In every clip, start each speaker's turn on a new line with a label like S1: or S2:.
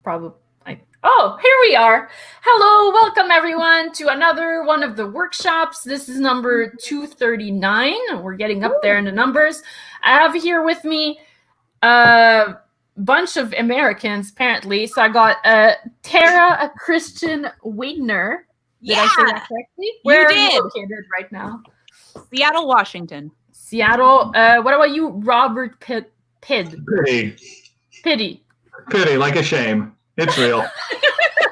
S1: probably. Oh, here we are. Hello, welcome everyone to another one of the workshops. This is number 239. We're getting up there in the numbers. I have here with me a bunch of Americans, apparently. So I got Tara Christian Wadner. Did I say that correctly? Where are you located right now?
S2: Seattle, Washington.
S1: Seattle. What about you, Robert Pidd? Pity,
S3: like a shame. It's real.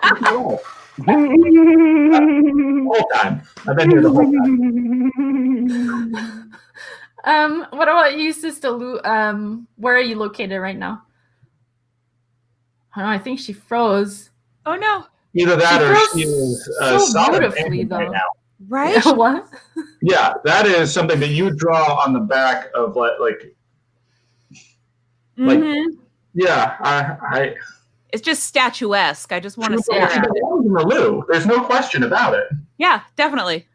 S3: Whole time. I've been here the whole
S1: time. What about you, Sister Lou? Where are you located right now? I think she froze.
S2: Oh no!
S3: Either that or she is
S1: so beautifully though.
S3: Right now.
S2: Right?
S1: What?
S3: Yeah, that is something that you draw on the back of like. Yeah, I.
S2: It's just statuesque. I just want to say
S3: that. There's no question about it.
S2: Yeah, definitely.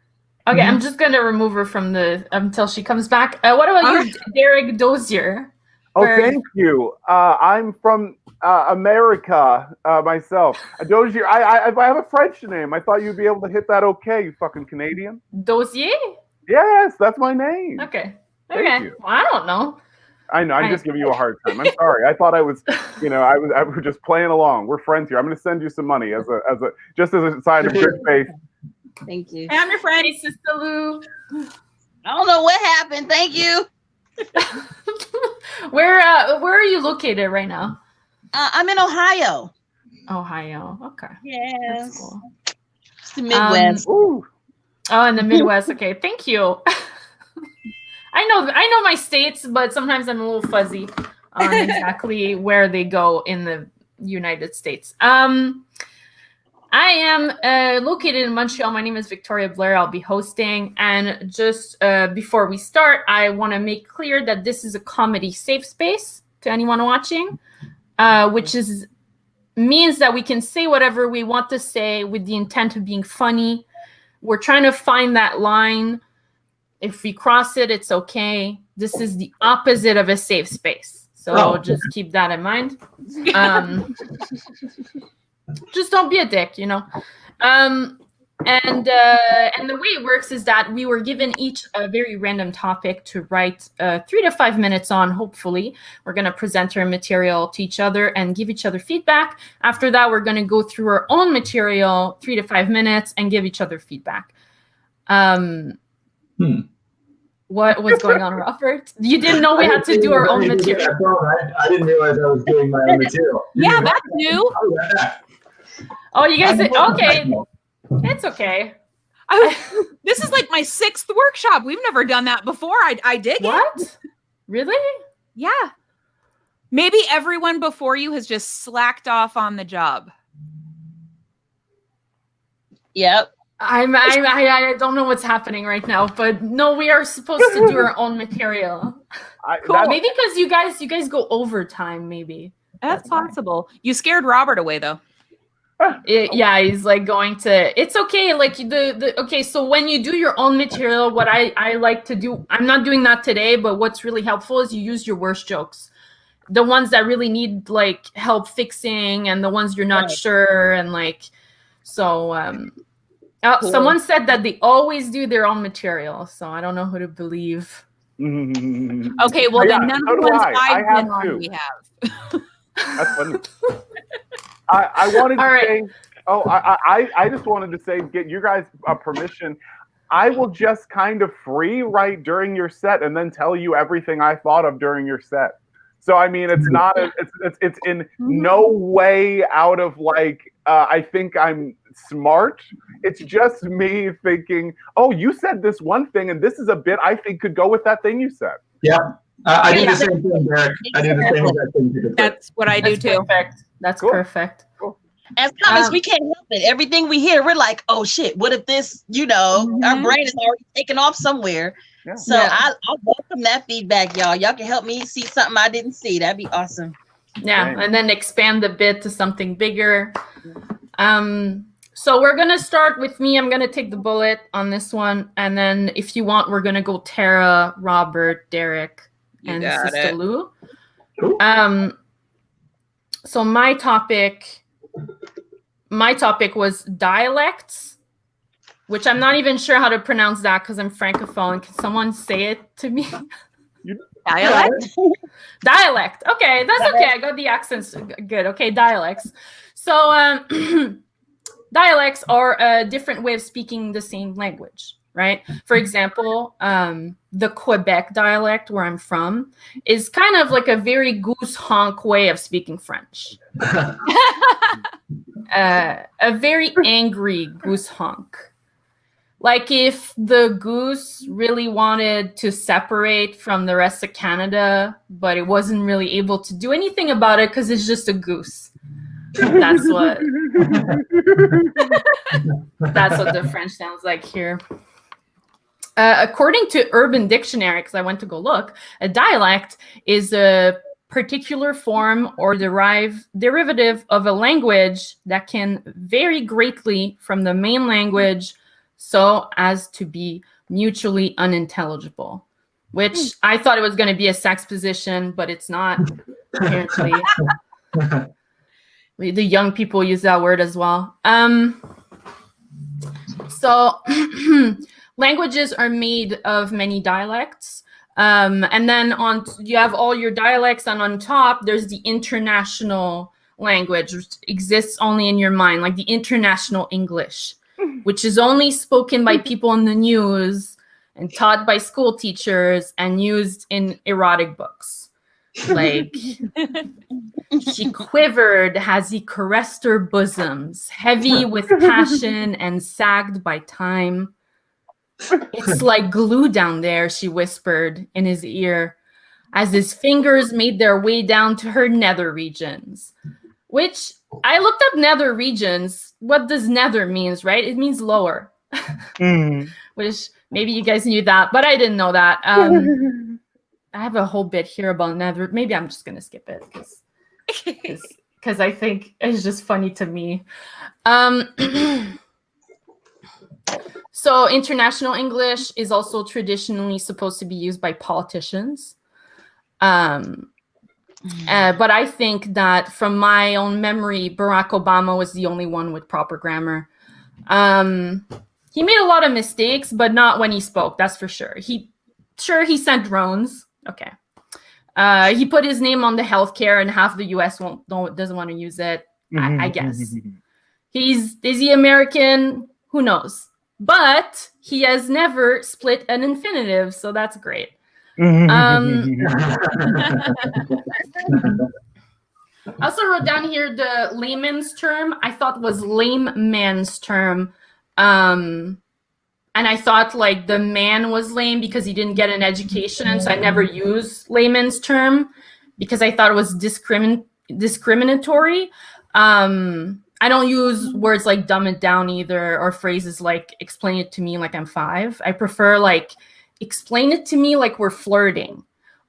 S1: Okay, I'm just going to remove her from until she comes back. What about you, Derek Dozier?
S4: Thank you. I'm from America myself. Dozier, I have a French name. I thought you'd be able to hit that okay, you fucking Canadian.
S1: Dozier?
S4: Yes, that's my name.
S1: Okay. Well, I don't know.
S4: I know. I'm just giving you a hard time. I'm sorry. I thought I was, I was just playing along. We're friends here. I'm going to send you some money as a sign of good faith.
S5: Thank you.
S2: Hey, I'm your friend,
S1: Sister Lou.
S5: I don't know what happened. Thank you.
S1: Where are you located right now?
S5: I'm in Ohio.
S1: Ohio. Okay.
S5: Yes.
S1: That's cool.
S5: It's the Midwest.
S1: Oh, in the Midwest. Okay. Thank you. I know my states, but sometimes I'm a little fuzzy on exactly where they go in the United States. I am located in Montreal. My name is Victoria Blair. I'll be hosting. And just before we start, I want to make clear that this is a comedy safe space to anyone watching, which means that we can say whatever we want to say with the intent of being funny. We're trying to find that line. If we cross it, it's okay. This is the opposite of a safe space. So just keep that in mind. Just don't be a dick, And the way it works is that we were given each a very random topic to write 3 to 5 minutes on, hopefully. We're going to present our material to each other and give each other feedback. After that, we're going to go through our own material, 3 to 5 minutes, and give each other feedback. What was going on, Robert? You didn't know we had to do our own material.
S3: I didn't realize I was doing my own material.
S2: Yeah, that's new.
S1: Oh, you guys, okay. It's okay.
S2: This is like my 6th workshop. We've never done that before. I dig
S1: What? Really?
S2: Yeah. Maybe everyone before you has just slacked off on the job.
S5: Yep.
S1: I don't know what's happening right now, but no, we are supposed to do our own material.
S2: Cool.
S1: Maybe because you guys go overtime, maybe.
S2: That's possible. You scared Robert away though.
S1: Yeah, he's like going to. It's okay. Like okay. So when you do your own material, what I like to do, I'm not doing that today, but what's really helpful is you use your worst jokes, the ones that really need like help fixing, and the ones you're not sure, and like so. Cool. Someone said that they always do their own material, so I don't know who to believe.
S2: Okay, well then none of the ones I've been on we have.
S4: That's funny. I wanted to say. Oh, I just wanted to say, get you guys permission. I will just kind of free write during your set and then tell you everything I thought of during your set. So I mean, it's not it's in no way out of like I think I'm smart. It's just me thinking, oh, you said this one thing, and this is a bit I think could go with that thing you said.
S3: Yeah, I do the same thing, Derek. I do the same exact thing.
S2: That's what I do too.
S1: Perfect. That's cool. Perfect.
S4: Cool.
S5: As comics, we can't help it. Everything we hear, we're like, oh shit, what if this, our brain is already taken off somewhere. Yeah. So I welcome that feedback, y'all. Y'all can help me see something I didn't see. That'd be awesome.
S1: Yeah, and then expand the bit to something bigger. So we're going to start with me. I'm going to take the bullet on this one. And then if you want, we're going to go Tara, Robert, Derek, and Sister Lou. So my topic my topic was dialects, which I'm not even sure how to pronounce that because I'm Francophone. Can someone say it to me?
S2: Dialect?
S1: Dialect. Okay, that's okay. I got the accents good. Okay, dialects. So dialects are a different way of speaking the same language, right? For example, the Quebec dialect, where I'm from, is kind of like a very goose honk way of speaking French. A very angry goose honk. Like if the goose really wanted to separate from the rest of Canada, but it wasn't really able to do anything about it because it's just a goose. That's what the French sounds like here. According to Urban Dictionary, because I went to go look, a dialect is a particular form or derivative of a language that can vary greatly from the main language so as to be mutually unintelligible, which I thought it was going to be a sex position, but it's not, apparently. The young people use that word as well. So languages are made of many dialects. And then you have all your dialects, and on top, there's the international language, which exists only in your mind, like the international English, which is only spoken by people in the news and taught by school teachers and used in erotic books. Like, she quivered as he caressed her bosoms, heavy with passion and sagged by time. It's like glue down there, she whispered in his ear, as his fingers made their way down to her nether regions. Which, I looked up nether regions. What does nether means, right? It means lower. Which, maybe you guys knew that, but I didn't know that. I have a whole bit here about nether. Maybe I'm just going to skip it, because I think it's just funny to me. So international English is also traditionally supposed to be used by politicians. But I think that from my own memory, Barack Obama was the only one with proper grammar. He made a lot of mistakes, but not when he spoke, that's for sure. He sent drones. Okay. He put his name on the healthcare, and half the US doesn't want to use it, I guess. Is he American? Who knows? But he has never split an infinitive, so that's great. I also wrote down here the layman's term. I thought was lame man's term. And I thought like the man was lame because he didn't get an education. So I never use layman's term because I thought it was discriminatory. I don't use words like dumb it down either, or phrases like explain it to me like I'm 5. I prefer like explain it to me like we're flirting,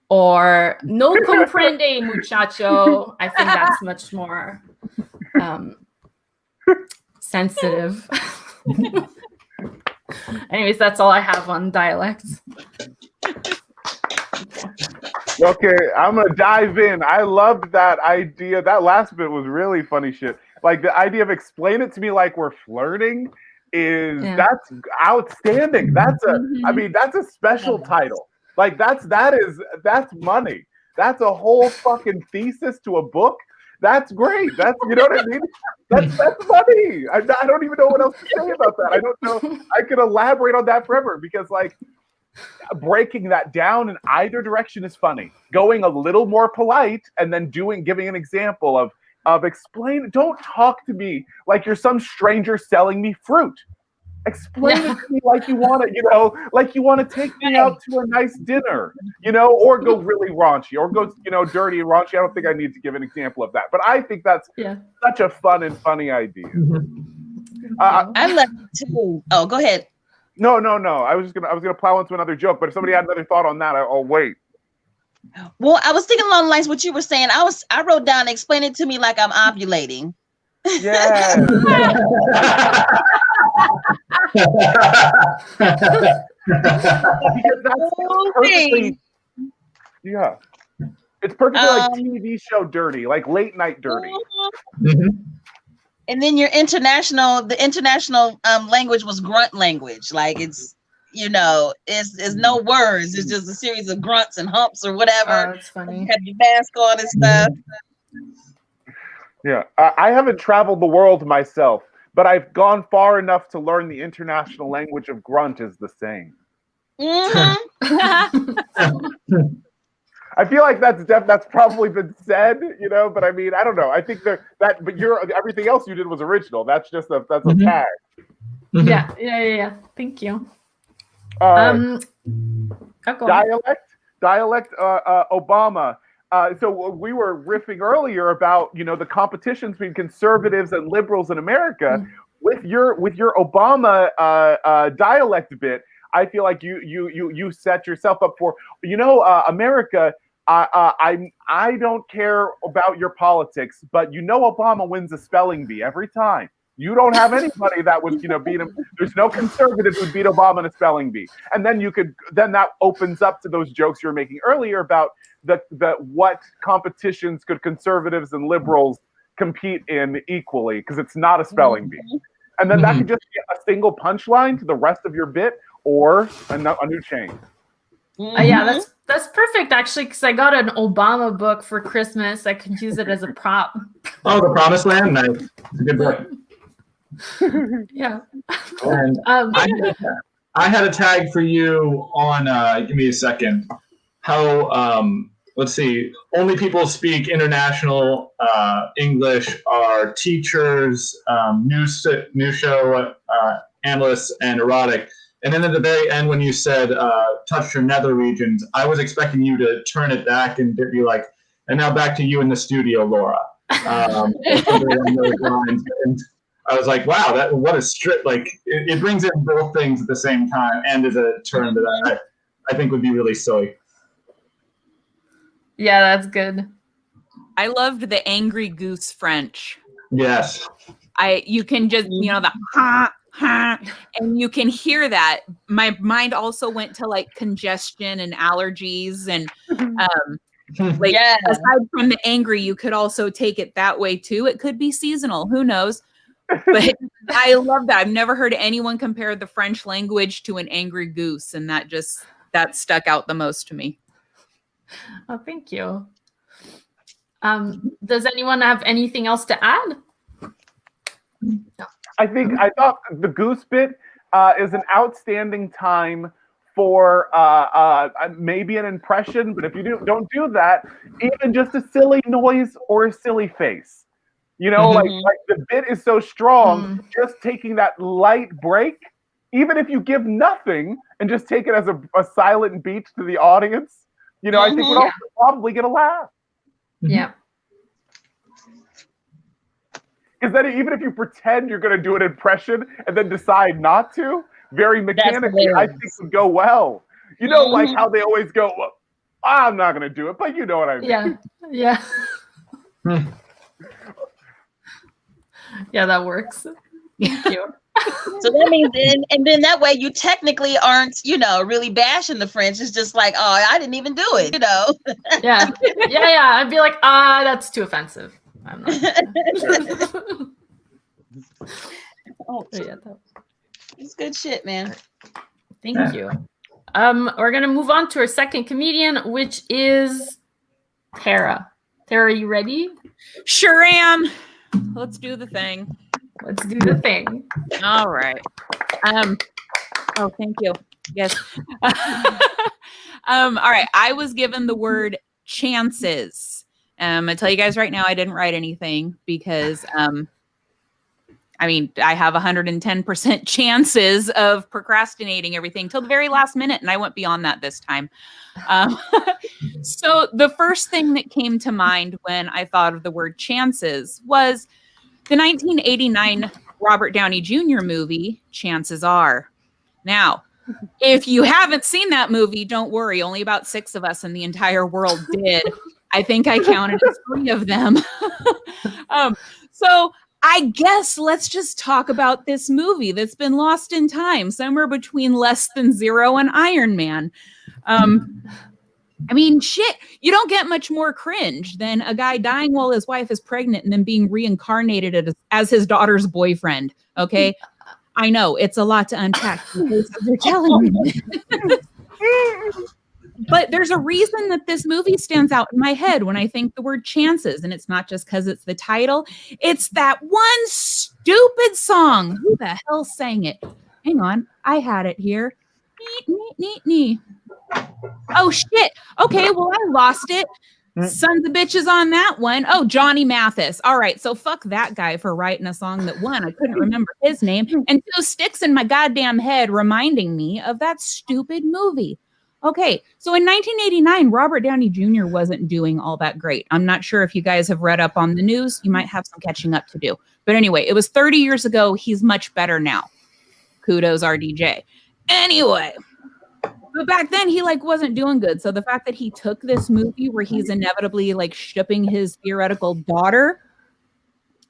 S1: or no comprende muchacho. I think that's much more sensitive. Anyways, that's all I have on dialects.
S4: Okay, I'm gonna dive in. I loved that idea. That last bit was really funny shit. Like the idea of explain it to me like we're flirting that's outstanding. That's that's a special title. Like that's money. That's a whole fucking thesis to a book. That's great. That's, you know what I mean? That's funny. I don't even know what else to say about that. I don't know. I could elaborate on that forever because like breaking that down in either direction is funny. Going a little more polite and then giving an example of explain. Don't talk to me like you're some stranger selling me fruit. Explain it to me like you want to, like you want to take me out to a nice dinner, or go really raunchy, or go, dirty and raunchy. I don't think I need to give an example of that, but I think that's such a fun and funny idea.
S5: I love it too. Oh, go ahead.
S4: No. I was gonna plow into another joke, but if somebody had another thought on that, I'll wait.
S5: Well, I was thinking along the lines what you were saying. I wrote down, explain it to me like I'm ovulating.
S4: Yeah. Because that's perfectly, it's perfectly like TV show dirty, like late night dirty.
S5: And then the international language was grunt language. Like it's no words. It's just a series of grunts and humps or whatever.
S1: Oh, that's funny.
S5: You have your mask on and stuff.
S4: Yeah, I haven't traveled the world myself, but I've gone far enough to learn the international language of grunt is the same.
S5: Mm-hmm.
S4: I feel like that's probably been said, but I mean, I don't know. I think but everything else you did was original. That's just a tag.
S1: Yeah. Thank you.
S4: Dialect, Obama. So we were riffing earlier about the competitions between conservatives and liberals in America. With your Obama dialect bit, I feel like you set yourself up for America. I don't care about your politics, but Obama wins a spelling bee every time. You don't have anybody that would beat him. There's no conservative who'd beat Obama in a spelling bee. And then that opens up to those jokes you were making earlier about what competitions could conservatives and liberals compete in equally, because it's not a spelling bee. And then that could just be a single punchline to the rest of your bit or a new chain.
S1: Yeah, that's perfect actually, because I got an Obama book for Christmas. I could use it as a prop.
S3: Oh, The Promised Land? Nice. It's a good book.
S1: Yeah.
S3: And I had a tag for you on, give me a second, how, let's see, only people speak international English are teachers, news show analysts, and erotic. And then at the very end, when you said touch your nether regions, I was expecting you to turn it back and be like, and now back to you in the studio, Laura. And I was like, wow, what a strip. Like, it brings in both things at the same time and is a turn that I think would be really silly.
S1: Yeah, that's good.
S2: I loved the angry goose French.
S3: Yes.
S2: You can just, the ha, and you can hear that. My mind also went to like congestion and allergies and aside from the angry, you could also take it that way too. It could be seasonal, who knows? But I love that. I've never heard anyone compare the French language to an angry goose, and that stuck out the most to me.
S1: Oh, thank you. Does anyone have anything else to add? No.
S4: I thought the goose bit is an outstanding time for maybe an impression, but if you don't do that, even just a silly noise or a silly face. Like the bit is so strong, just taking that light break, even if you give nothing and just take it as a silent beat to the audience, I think would also probably get a laugh.
S1: Yeah.
S4: Is that even if you pretend you're going to do an impression and then decide not to, very mechanically, I think would go well. Like how they always go, well, I'm not going to do it, but you know what I mean.
S1: Yeah. Yeah, that works. Thank you.
S5: So that means then that way you technically aren't, really bashing the French. It's just like, oh, I didn't even do it,
S1: Yeah. I'd be like, that's too offensive. I'm not.
S5: It's good shit, man.
S1: Thank you. We're gonna move on to our second comedian, which is Tara. Tara, are you ready?
S2: Sure am. Let's do the thing.
S1: Let's do the thing.
S2: All right. Oh, thank you. Yes. All right. I was given the word chances. I tell you guys right now, I didn't write anything because, I have 110% chances of procrastinating everything till the very last minute, and I went beyond that this time. So the first thing that came to mind when I thought of the word chances was the 1989 Robert Downey Jr. movie, Chances Are. Now, if you haven't seen that movie, don't worry. Only about 6 of us in the entire world did. I think I counted 3 of them. So I guess let's just talk about this movie that's been lost in time, somewhere between Less Than Zero and Iron Man. I mean, shit, you don't get much more cringe than a guy dying while his wife is pregnant and then being reincarnated as his daughter's boyfriend. Okay. I know it's a lot to unpack. You're telling me. But there's a reason that this movie stands out in my head when I think the word chances. And it's not just because it's the title. It's that one stupid song. Who the hell sang it? Hang on. I had it here. Oh, shit. Okay, well, I lost it. Sons of bitches on that one. Oh, Johnny Mathis. All right, so fuck that guy for writing a song that won. I couldn't remember his name. And two sticks in my goddamn head reminding me of that stupid movie. Okay, so in 1989, Robert Downey Jr. wasn't doing all that great. I'm not sure if you guys have read up on the news. You might have some catching up to do. But anyway, it was 30 years ago. He's much better now. Kudos, RDJ. Anyway, but back then he wasn't doing good. So the fact that he took this movie where he's inevitably shipping his theoretical daughter,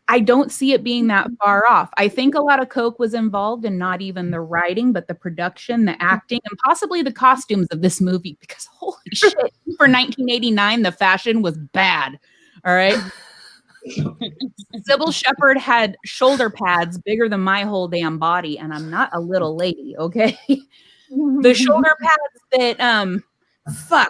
S2: I don't see it being that far off. I think a lot of coke was involved in not even the writing, but the production, the acting, and possibly the costumes of this movie, because holy shit, for 1989, the fashion was bad. All right. Sybil Shepherd had shoulder pads bigger than my whole damn body, and I'm not a little lady, okay? The shoulder pads that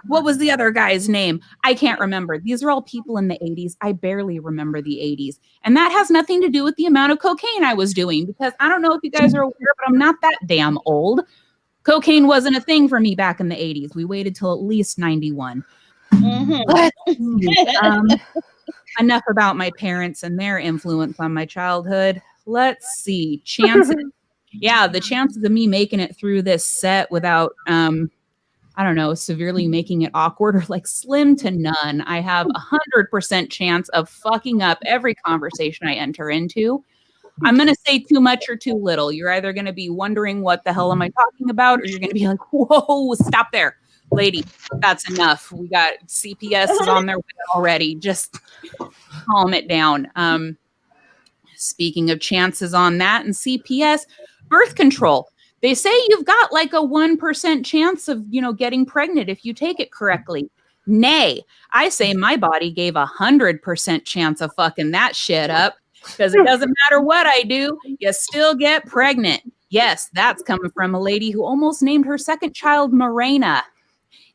S2: what was the other guy's name? I can't remember. These are all people in the 80s. I barely remember the 80s. And that has nothing to do with the amount of cocaine I was doing, because I don't know if you guys are aware, but I'm not that damn old. Cocaine wasn't a thing for me back in the 80s. We waited till at least 91. Enough about my parents and their influence on my childhood. Let's see. Chances. Yeah, the chances of me making it through this set without I don't know, severely making it awkward or slim to none. I have 100% chance of fucking up every conversation I enter into. I'm going to say too much or too little. You're either going to be wondering what the hell am I talking about, or you're going to be like, whoa, stop there. Lady, that's enough. We got CPS is on their way already. Just calm it down. Speaking of chances on that and CPS, birth control. They say you've got a 1% chance of, getting pregnant if you take it correctly. Nay, I say my body gave 100% chance of fucking that shit up, because it doesn't matter what I do, you still get pregnant. Yes, that's coming from a lady who almost named her second child Morena.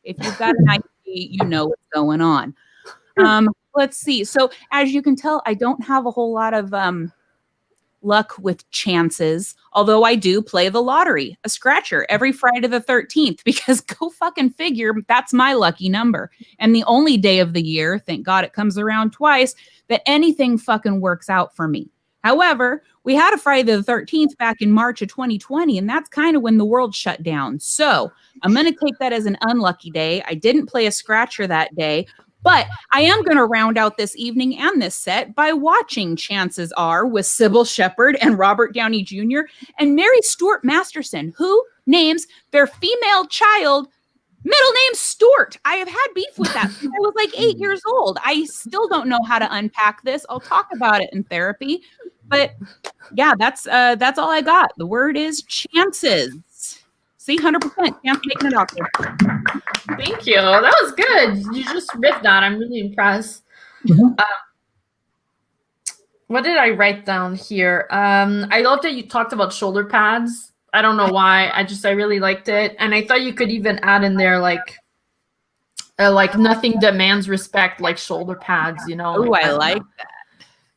S2: If you've got an idea, you know what's going on. Let's see. So as you can tell, I don't have a whole lot of luck with chances, although I do play the lottery, a scratcher, every Friday the 13th, because go fucking figure, that's my lucky number. And the only day of the year, thank God it comes around twice, that anything fucking works out for me. However, we had a Friday the 13th back in March of 2020, and that's kind of when the world shut down. So I'm going to take that as an unlucky day. I didn't play a scratcher that day, but I am going to round out this evening and this set by watching Chances Are with Sybil Shepherd and Robert Downey Jr. and Mary Stuart Masterson, who names their female child middle name Stuart. I have had beef with that since I was 8 years old. I still don't know how to unpack this. I'll talk about it in therapy. But yeah, that's all I got. The word is chances. See, 100%. Can't make it awkward.
S1: Thank you. That was good. You just riffed on. I'm really impressed. What did I write down here? I love that you talked about shoulder pads. I don't know why. I really liked it. And I thought you could even add in there nothing demands respect like shoulder pads,
S2: Oh, I like that.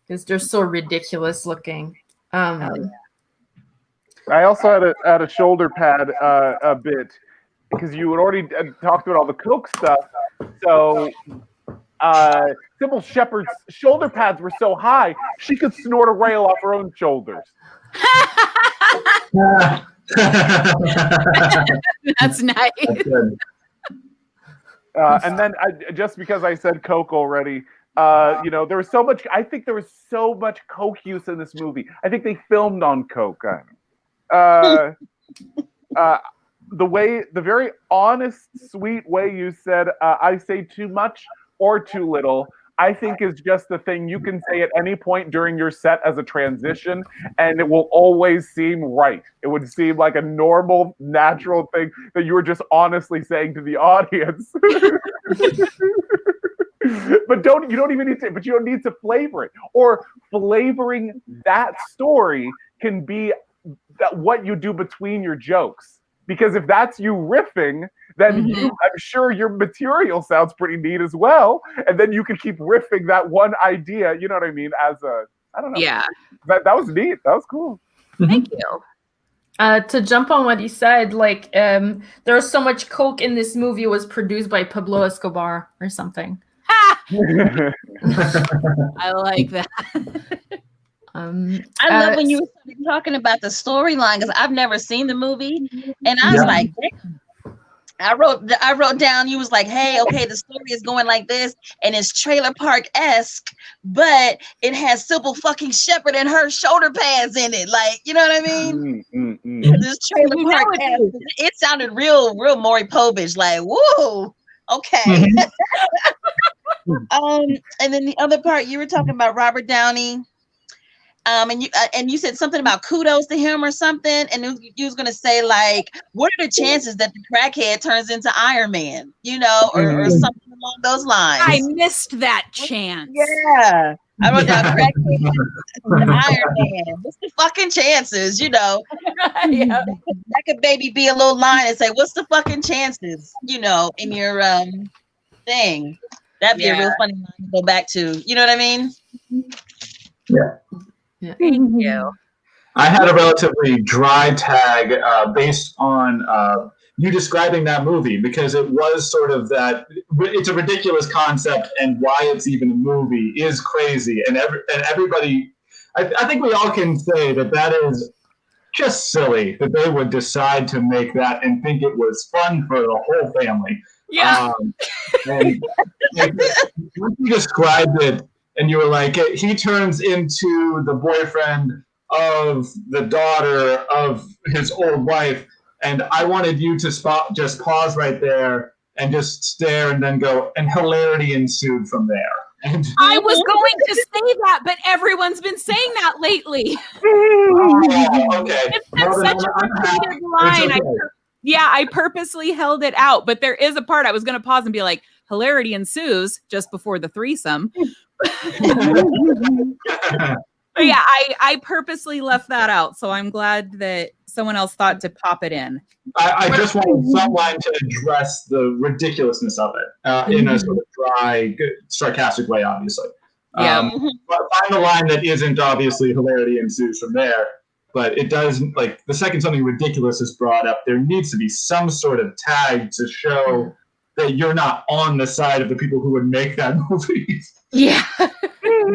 S1: Because they're so ridiculous looking.
S4: I also had a shoulder pad a bit, because you had already talked about all the coke stuff. So Sybil Shepherd's shoulder pads were so high she could snort a rail off her own shoulders.
S2: That's nice.
S4: And then just because I said coke already, there was so much. I think there was so much coke use in this movie. I think they filmed on coke. The very honest, sweet way you said, I say too much or too little. I think is just the thing you can say at any point during your set as a transition, and it will always seem right. It would seem like a normal, natural thing that you were just honestly saying to the audience. But you don't need to flavor it. Or flavoring that story can be what you do between your jokes. Because if that's you riffing, then I'm sure your material sounds pretty neat as well. And then you can keep riffing that one idea, you know what I mean, I don't know.
S2: Yeah.
S4: That was neat. That was cool.
S2: Thank you.
S1: To jump on what you said, like there's so much coke in this movie, it was produced by Pablo Escobar or something.
S2: I like that.
S5: I love when you were talking about the storyline because I've never seen the movie, and I was like, I wrote down. You was like, hey, okay, the story is going like this, and it's trailer park-esque, but it has Sybil fucking Shepherd and her shoulder pads in it, like, you know what I mean? This trailer park-esque. It sounded real Maury Povich, like, whoa, okay. And then the other part you were talking about Robert Downey. And you said something about kudos to him or something, and you was gonna say like, what are the chances that the crackhead turns into Iron Man, you know, or something along those lines?
S2: I missed that chance.
S5: Yeah, I wrote down crackhead Iron Man. What's the fucking chances, you know?
S2: Yeah.
S5: That could maybe be a little line and say, what's the fucking chances, you know, in your thing. That'd be a real funny line to go back to. You know what I mean?
S3: Yeah.
S1: Yeah.
S2: Thank you.
S3: I had a relatively dry tag based on you describing that movie because it was sort of that. It's a ridiculous concept, and why it's even a movie is crazy. And everybody, I think we all can say that is just silly that they would decide to make that and think it was fun for the whole family.
S2: Yeah.
S3: And like, once you described it. And you were like, he turns into the boyfriend of the daughter of his old wife. And I wanted you to just pause right there and just stare and then go, and hilarity ensued from there. And
S2: I was going to say that, but everyone's been saying that lately.
S3: Okay.
S2: It's been such a repeated line.
S3: Okay.
S2: I purposely held it out, but there is a part I was going to pause and be like, hilarity ensues just before the threesome. But yeah, I purposely left that out, so I'm glad that someone else thought to pop it in.
S3: I just wanted someone to address the ridiculousness of it in a sort of dry, sarcastic way, obviously.
S2: Yeah.
S3: But find a line that isn't obviously hilarity ensues from there. But it does, like, the second something ridiculous is brought up, there needs to be some sort of tag to show that you're not on the side of the people who would make that movie.
S1: Yeah.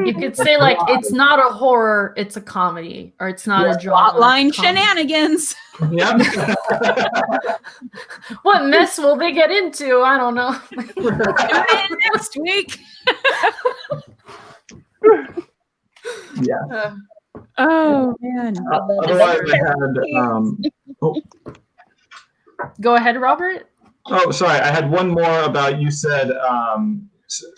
S1: You could say, like, it's not a horror, it's a comedy, or it's not a drama.
S2: Line shenanigans.
S3: Yeah.
S1: What mess will they get into? I don't know.
S2: Next week.
S3: Yeah.
S2: Oh, man.
S3: Otherwise, I had.
S1: Go ahead, Robert.
S3: Oh, sorry. I had one more about you said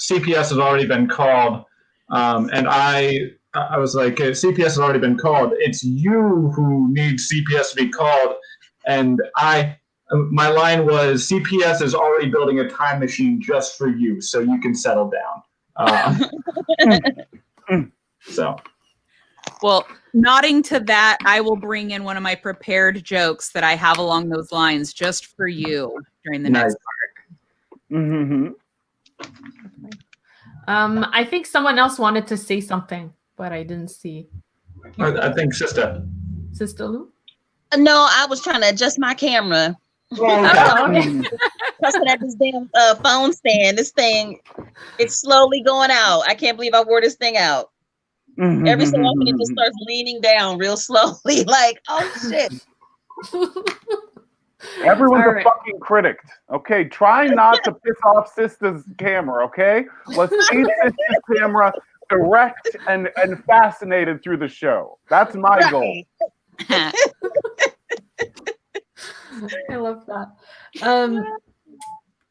S3: CPS has already been called. And I was like, CPS has already been called. It's you who need CPS to be called. And my line was, CPS is already building a time machine just for you, so you can settle down. So.
S2: Well, nodding to that, I will bring in one of my prepared jokes that I have along those lines just for you during the next part.
S4: Mm-hmm.
S1: I think someone else wanted to say something, but I didn't see.
S3: I think Sister
S1: Lou?
S5: No, I was trying to adjust my camera.
S1: Okay.
S5: Pressing at this damn phone stand. This thing, it's slowly going out. I can't believe I wore this thing out. Every so often it just starts leaning down real slowly, like, oh shit.
S4: Everyone's a fucking critic. Okay, try not to piss off Sista's camera, okay? Let's keep Sista's camera erect and fascinated through the show. That's my goal.
S1: I love that.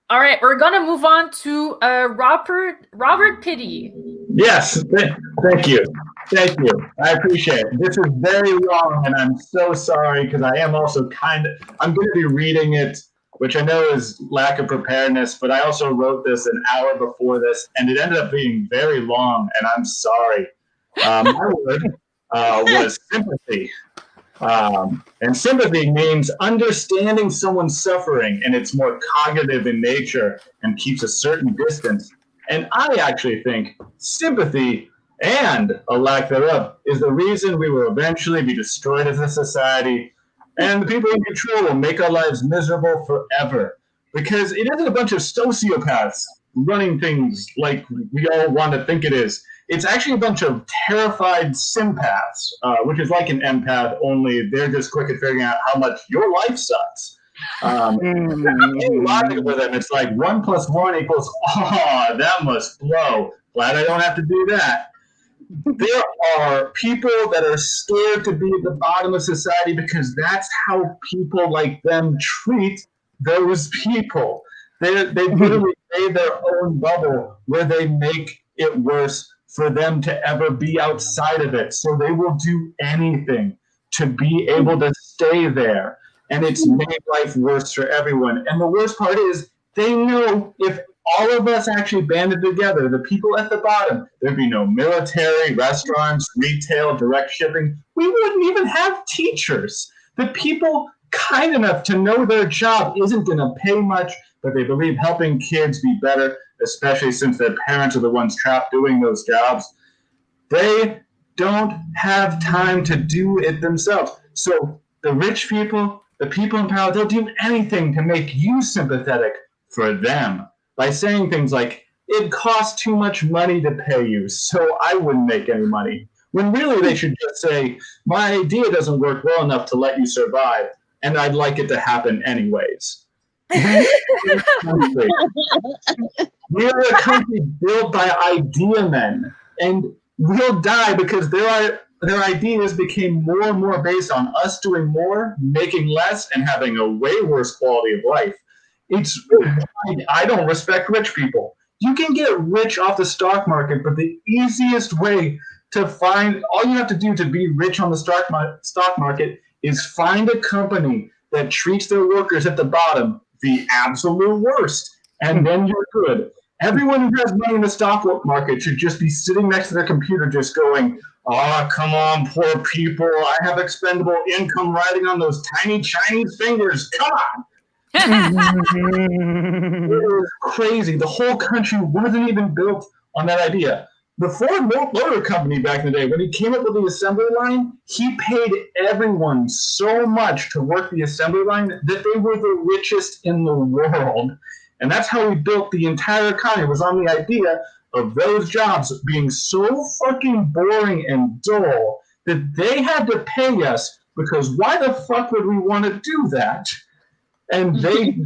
S1: All right, we're gonna move on to Robert Pitty.
S3: Yes, thank you. Thank you. I appreciate it. This is very long, and I'm so sorry because I am also I'm going to be reading it, which I know is lack of preparedness, but I also wrote this an hour before this, and it ended up being very long, and I'm sorry. My word was sympathy. And sympathy means understanding someone's suffering, and it's more cognitive in nature and keeps a certain distance. And I actually think sympathy and a lack thereof is the reason we will eventually be destroyed as a society, and the people in control will make our lives miserable forever. Because it isn't a bunch of sociopaths running things like we all want to think it is. It's actually a bunch of terrified sympaths, which is like an empath, only they're just quick at figuring out how much your life sucks. Logic with them, it's like 1 + 1 equals, oh, that must blow. Glad I don't have to do that. There are people that are scared to be at the bottom of society because that's how people like them treat those people. They literally made their own bubble where they make it worse for them to ever be outside of it. So they will do anything to be able to stay there. And it's made life worse for everyone. And the worst part is they know if all of us actually banded together, the people at the bottom, there'd be no military, restaurants, retail, direct shipping. We wouldn't even have teachers. The people kind enough to know their job isn't going to pay much, but they believe helping kids be better, especially since their parents are the ones trapped doing those jobs. They don't have time to do it themselves. So the rich people, the people in power, they'll do anything to make you sympathetic for them by saying things like, it costs too much money to pay you, so I wouldn't make any money. When really they should just say, my idea doesn't work well enough to let you survive, and I'd like it to happen anyways. We're a country built by idea men, and we'll die because their ideas became more and more based on us doing more, making less, and having a way worse quality of life. I don't respect rich people. You can get rich off the stock market, but the easiest way to all you have to do to be rich on the stock market is find a company that treats their workers at the bottom the absolute worst, and then you're good. Everyone who has money in the stock market should just be sitting next to their computer just going, oh, come on, poor people. I have expendable income riding on those tiny Chinese fingers. Come on. It was crazy. The whole country wasn't even built on that idea. The Ford Motor Company back in the day, when he came up with the assembly line, he paid everyone so much to work the assembly line that they were the richest in the world. And that's how we built the entire economy. It was on the idea of those jobs being so fucking boring and dull that they had to pay us, because why the fuck would we want to do that? And they,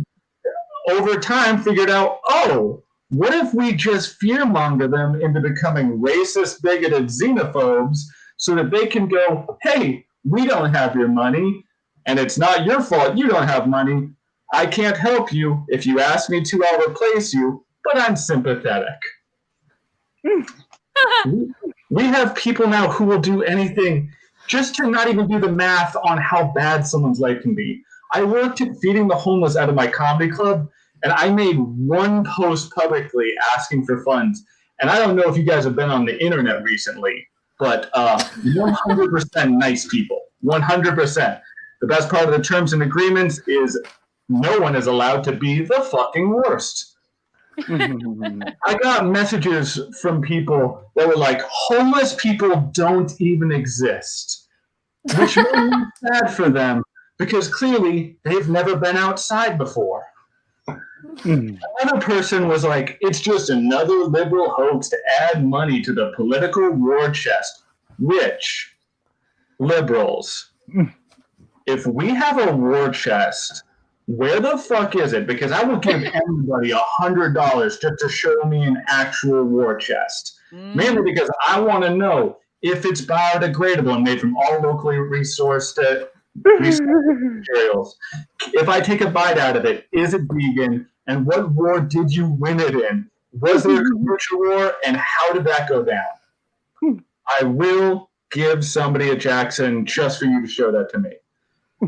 S3: over time, figured out, oh, what if we just fearmonger them into becoming racist, bigoted xenophobes so that they can go, hey, we don't have your money, and it's not your fault you don't have money. I can't help you. If you ask me to, I'll replace you, but I'm sympathetic. We have people now who will do anything just to not even do the math on how bad someone's life can be. I worked at feeding the homeless out of my comedy club, and I made one post publicly asking for funds. And I don't know if you guys have been on the internet recently, but 100% nice people, 100%. The best part of the terms and agreements is no one is allowed to be the fucking worst. I got messages from people that were like, homeless people don't even exist, which made me sad for them because clearly they've never been outside before. Another person was like, it's just another liberal hoax to add money to the political war chest. Rich liberals. If we have a war chest, where the fuck is it? Because I would give anybody $100 just to show me an actual war chest. Mainly because I want to know if it's biodegradable and made from all locally resourced materials. If I take a bite out of it, is it vegan? and what war did you win it in? Was there a Kombucha war, and how did that go down? I will give somebody a Jackson just for you to show that to me.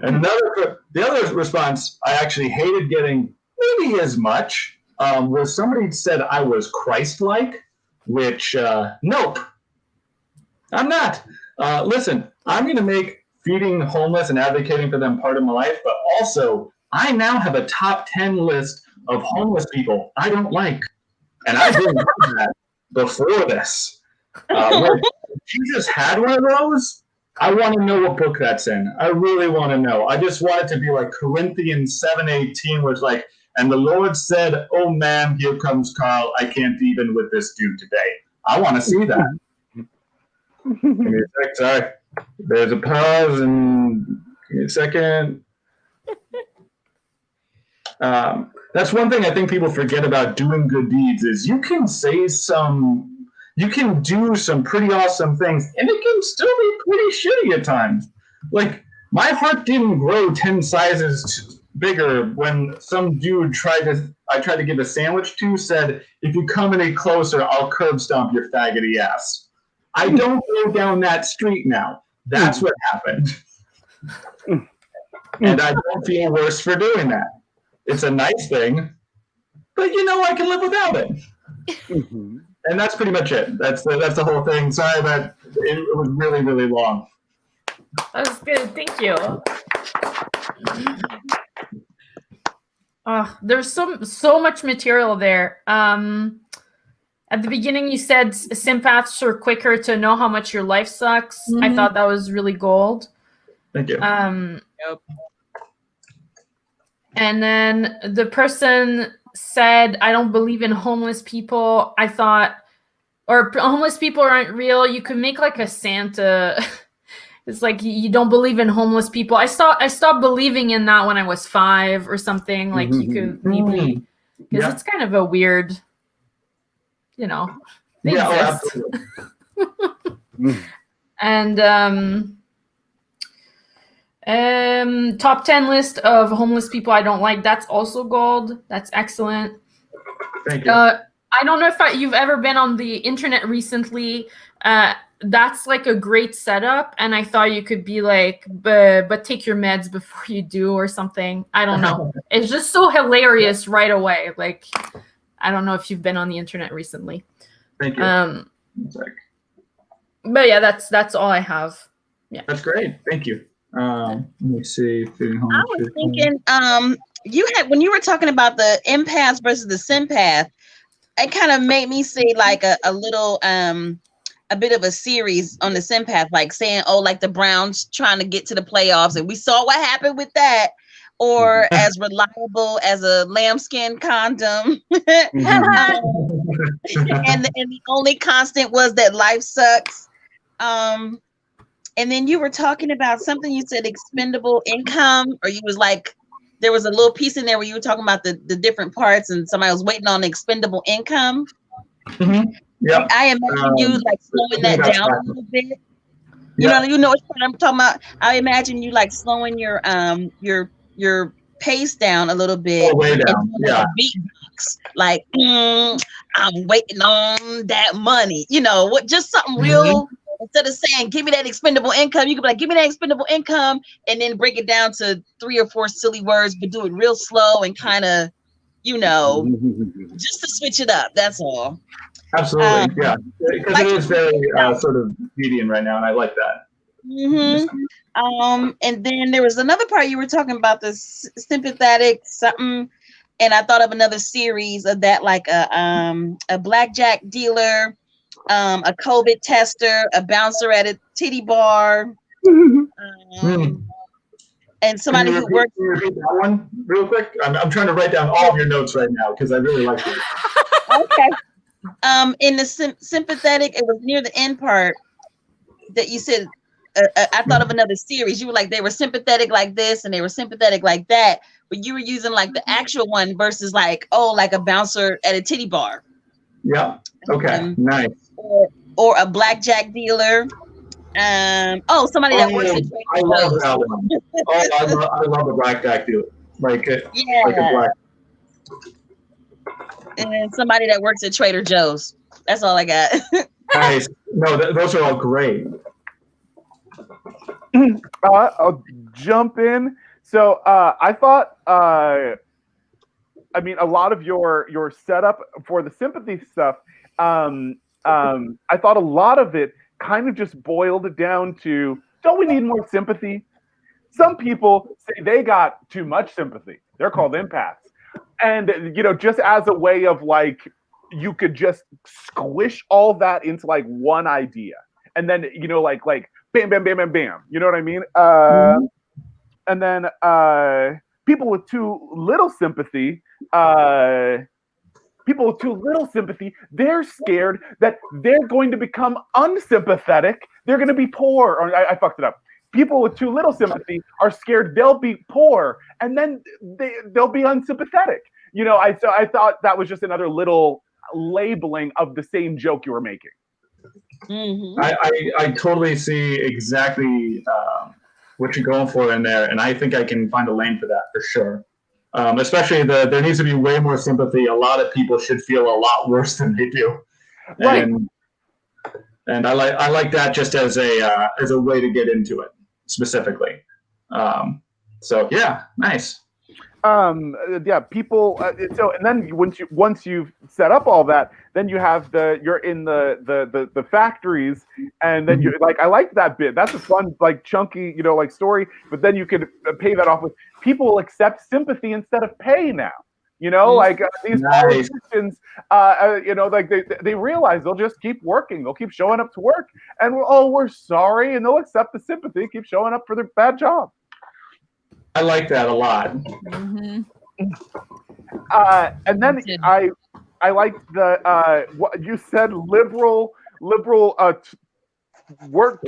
S3: And the other response I actually hated getting maybe as much was somebody said I was Christ-like, which, nope, I'm not. Listen, I'm going to make feeding the homeless and advocating for them part of my life, but also I now have a top 10 list of homeless people I don't like. And I didn't know that before this. If Jesus had one of those, I want to know what book that's in. I really want to know. I just want it to be like Corinthians 7:18, where it's like, and the Lord said, oh man, here comes Carl. I can't even with this dude today. I want to see that. Give me a sec, sorry. There's a pause and give me a second. That's one thing I think people forget about doing good deeds is you can do some pretty awesome things, and it can still be pretty shitty at times. Like, my heart didn't grow 10 sizes bigger when some dude I tried to give a sandwich to said, if you come any closer, I'll curb stomp your faggoty ass. I don't go down that street now. That's what happened. And I don't feel worse for doing that. It's a nice thing, but I can live without it. And that's pretty much it. That's the whole thing. Sorry that it was really, really long.
S1: That was good. Thank you. There's so much material there. At the beginning, you said sympaths are quicker to know how much your life sucks. Mm-hmm. I thought that was really gold.
S3: Thank you.
S2: Yep.
S1: And then the person said, I don't believe in homeless people. I thought, or homeless people aren't real. You could make like a Santa. It's like, you don't believe in homeless people. I stopped believing in that when I was 5 or something. Like you could maybe, because it's kind of a weird, they exist. And top 10 list of homeless people I don't like. That's also gold. That's excellent.
S3: Thank you.
S1: I don't know if you've ever been on the internet recently. That's like a great setup, and I thought you could be like, but take your meds before you do or something. I don't know. It's just so hilarious right away. Like, I don't know if you've been on the internet recently.
S3: Thank you.
S1: But yeah, that's all I have. Yeah.
S3: That's great. Thank you. Let me see.
S5: I was thinking, you had, when you were talking about the empath versus the sympath, it kind of made me see like a little, a bit of a series on the sympath, like saying, oh, like the Browns trying to get to the playoffs, and we saw what happened with that. Or as reliable as a lambskin condom. And the only constant was that life sucks. And then you were talking about something, you said expendable income, or you was like, there was a little piece in there where you were talking about the different parts, and somebody was waiting on expendable income.
S3: Mm-hmm. Yeah.
S5: I imagine you like slowing that down a little bit. You know what I'm talking about? I imagine you like slowing your pace down a little bit.
S3: Oh, way down. Yeah.
S5: Beatbox, like I'm waiting on that money. Just something real. Instead of saying, give me that expendable income, you could be like, give me that expendable income, and then break it down to 3 or 4 silly words, but do it real slow and kind of, just to switch it up. That's all.
S3: Absolutely. Yeah. Because it is very sort of median right now, and I like that.
S5: Mm-hmm. And then there was another part you were talking about, the sympathetic something, and I thought of another series of that, like a blackjack dealer, a COVID tester, a bouncer at a titty bar, and somebody who worked.
S3: Can you repeat that one real quick? I'm trying to write down all of your notes right now because I really like it.
S5: Okay. In the sympathetic, it was near the end part that you said. I thought of another series. You were like, they were sympathetic like this and they were sympathetic like that, but you were using like the actual one versus like, like a bouncer at a titty bar.
S3: Yeah. Okay. Nice.
S5: Or a blackjack dealer. Somebody that works at Trader
S3: I love that one. I love a blackjack dealer. Like a black.
S5: and somebody that works at Trader Joe's. That's all I got.
S3: Nice. No, those are all great.
S4: I'll jump in. So I thought, I mean, a lot of your setup for the sympathy stuff, I thought a lot of it kind of just boiled down to, don't we need more sympathy? Some people say they got too much sympathy. They're called empaths. And, just as a way of like, you could just squish all that into like one idea. And then, like bam, bam, bam, bam, bam. You know what I mean? And then people with too little sympathy, they're scared that they're going to become unsympathetic. They're going to be poor. Or I fucked it up. People with too little sympathy are scared they'll be poor, and then they'll be unsympathetic. I thought that was just another little labeling of the same joke you were making.
S5: Mm-hmm.
S3: I totally see exactly what you're going for in there, and I think I can find a lane for that for sure. Especially there needs to be way more sympathy. A lot of people should feel a lot worse than they do,
S4: right?
S3: And I like that just as a way to get into it specifically. So yeah, nice.
S4: People. So and then once you've set up all that, then you have you're in the factories, and then you like, I like that bit. That's a fun, like chunky, like story. But then you could pay that off with people will accept sympathy instead of pay now. Like these politicians, like they realize they'll just keep working. They'll keep showing up to work, and we're sorry, and they'll accept the sympathy, keep showing up for their bad job.
S3: I like that a lot.
S2: Mm-hmm.
S4: And then I liked the what you said, liberal war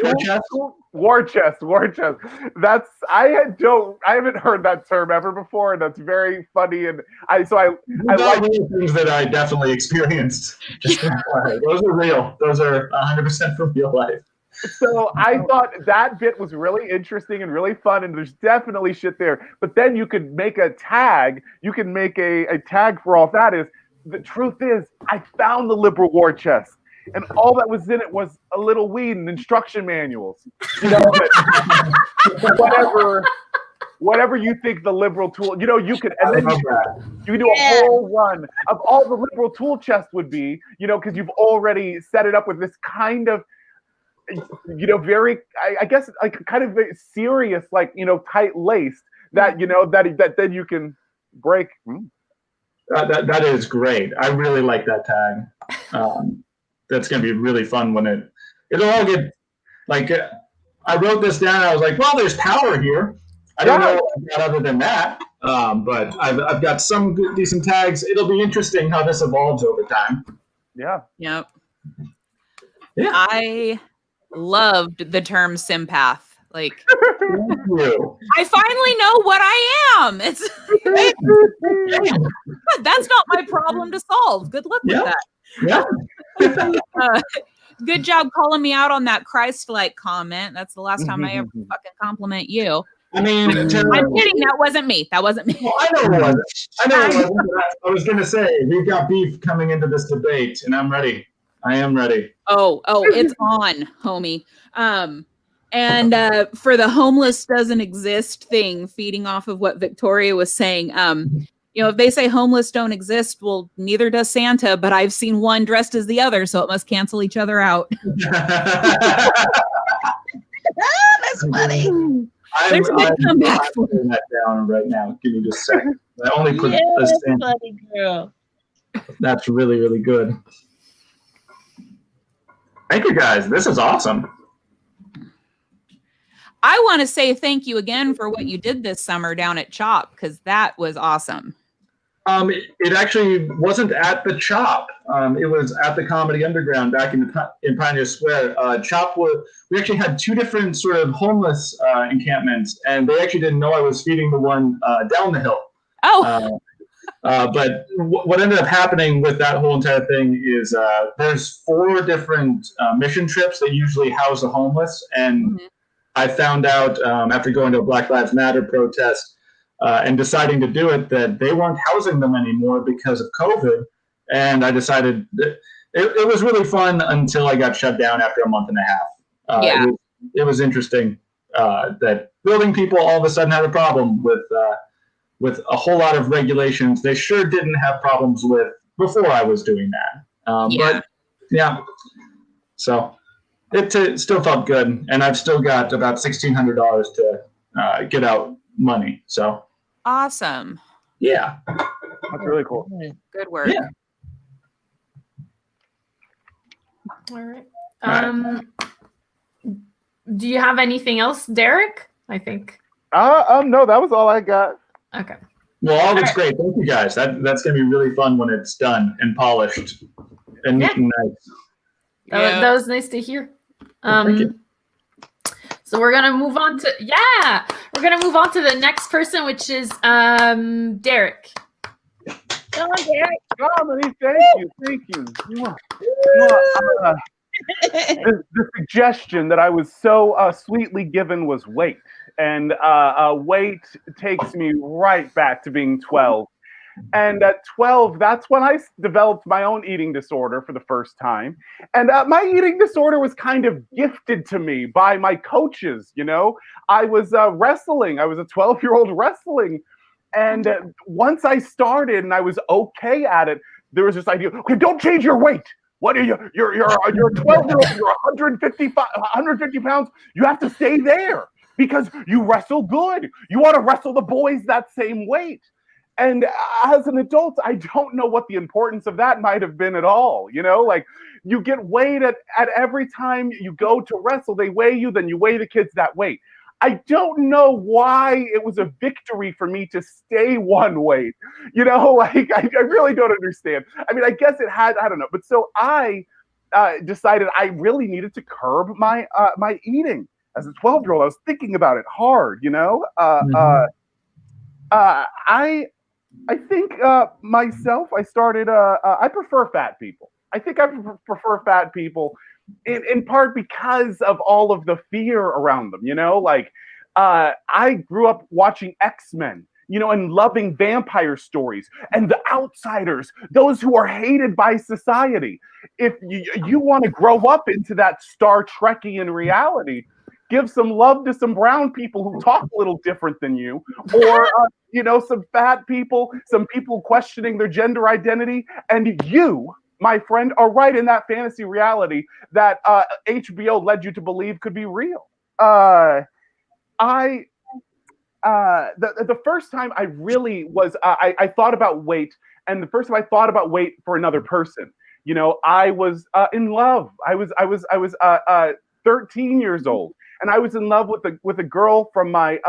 S4: chest. That's I haven't heard that term ever before, and that's very funny. And I like
S3: things that I definitely experienced. Those are real. Those are 100% from real life.
S4: So I thought that bit was really interesting and really fun, and there's definitely shit there. But then you could make a tag. You can make a tag for all that is, the truth is, I found the liberal war chest, and all that was in it was a little weed and instruction manuals. Whatever you think the liberal tool, you could, and then you can do a whole run of all the liberal tool chest would be, because you've already set it up with this kind of, very, I guess, like kind of very serious, like, tight laced that, that then you can break.
S3: That is great. I really like that tag. That's going to be really fun when it'll all get, like, I wrote this down. I was like, well, there's power here. I don't know what I got other than that. But I've got some good, decent tags. It'll be interesting how this evolves over time.
S4: Yeah.
S2: Yep.
S3: Yeah.
S2: I loved the term sympath. Like,
S3: Thank you.
S2: I finally know what I am. It's that's not my problem to solve. Good luck with that.
S3: Yeah.
S2: Good job calling me out on that Christ-like comment. That's the last time I ever fucking compliment you.
S3: I mean,
S2: I'm kidding. That wasn't me. Well,
S3: I know it wasn't. I was going to say, we've got beef coming into this debate, and I'm ready. I am ready.
S2: Oh, it's on, homie. And for the homeless doesn't exist thing, feeding off of what Victoria was saying, if they say homeless don't exist, well, neither does Santa, but I've seen one dressed as the other, so it must cancel each other out.
S5: That's funny.
S2: There's a good comeback.
S3: I'm putting that down right now. Give me just a second. I only put
S5: that's funny, girl.
S3: That's really, really good. Thank you, guys. This is awesome.
S2: I want to say thank you again for what you did this summer down at CHOP, because that was awesome.
S3: It actually wasn't at the CHOP. It was at the Comedy Underground back in Pioneer Square. CHOP we actually had two different sort of homeless encampments, and they actually didn't know I was feeding the one down the hill.
S2: Oh.
S3: But what ended up happening with that whole entire thing is there's 4 different mission trips that usually house the homeless, and I found out after going to a Black Lives Matter protest and deciding to do it that they weren't housing them anymore because of COVID. and I decided that it was really fun until I got shut down after a month and a half.
S2: Yeah.
S3: It was interesting that building people all of a sudden had a problem with a whole lot of regulations they sure didn't have problems with before I was doing that. But yeah, so it still felt good, and I've still got about $1,600 to get out money. So
S2: awesome.
S3: Yeah,
S4: that's really cool.
S2: Good work.
S3: Yeah.
S1: All right. Do you have anything else, Derek? I think.
S4: No, that was all I got.
S1: Okay.
S3: Well, all looks great. Thank you, guys. That's gonna be really fun when it's done and polished and neat and nice.
S1: That was nice to hear.
S3: Thank you.
S1: So we're gonna move on to the next person, which is Derek.
S5: Come on, Derek.
S4: Dominique, thank you. The suggestion that I was so sweetly given was weight, and weight takes me right back to being 12. And at 12, that's when I developed my own eating disorder for the first time. And my eating disorder was kind of gifted to me by my coaches. You know, I was wrestling. I was a 12-year-old wrestling. And once I started and I was okay at it, there was this idea, okay, don't change your weight. What are you? You're a 12-year-old, you're 150 pounds. You have to stay there because you wrestle good. You want to wrestle the boys that same weight. And as an adult, I don't know what the importance of that might have been at all. You know, like you get weighed at every time you go to wrestle, they weigh you, then you weigh the kids that weight. I don't know why it was a victory for me to stay one weight. You know, like I really don't understand. I mean, I guess it had, I don't know. But so I decided I really needed to curb my my eating. As a 12-year-old, I was thinking about it hard, you know. I think myself, I started, I prefer fat people. I think I prefer fat people in part because of all of the fear around them, you know, like I grew up watching X-Men, you know, and loving vampire stories and the outsiders, those who are hated by society. If you want to grow up into that Star Trekian reality, give some love to some brown people who talk a little different than you, or you know, some fat people, some people questioning their gender identity, and you, my friend, are right in that fantasy reality that HBO led you to believe could be real. The first time I really was, I thought about weight, and the first time I thought about weight for another person, you know, I was in love. I was 13 years old. And I was in love with a girl from my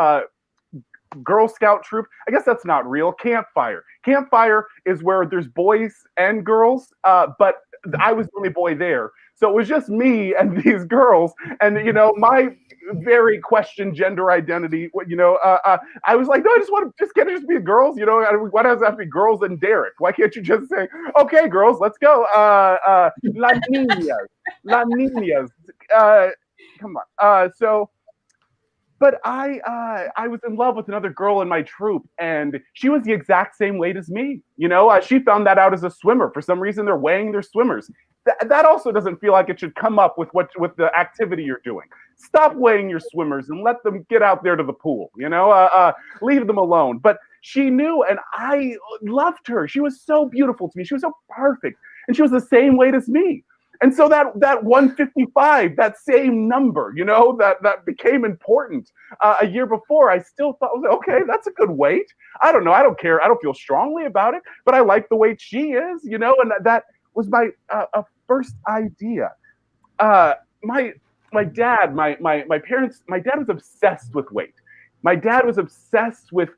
S4: Girl Scout troop. I guess that's not real. Campfire. Campfire is where there's boys and girls, but I was the only boy there. So it was just me and these girls. And, you know, my very questioned gender identity, you know, I was like, no, can it just be girls? You know, why does it have to be girls and Derek? Why can't you just say, okay, girls, let's go. La niñas. Come on. But I was in love with another girl in my troop, and she was the exact same weight as me. You know, she found that out as a swimmer. For some reason, they're weighing their swimmers. That also doesn't feel like it should come up with the activity you're doing. Stop weighing your swimmers and let them get out there to the pool. You know, leave them alone. But she knew, and I loved her. She was so beautiful to me. She was so perfect, and she was the same weight as me. And so that 155, that same number, you know, that became important a year before. I still thought, okay, that's a good weight. I don't know. I don't care. I don't feel strongly about it, but I like the weight she is, you know, and that was my first idea. My dad, my parents, my dad was obsessed with weight. My dad was obsessed with,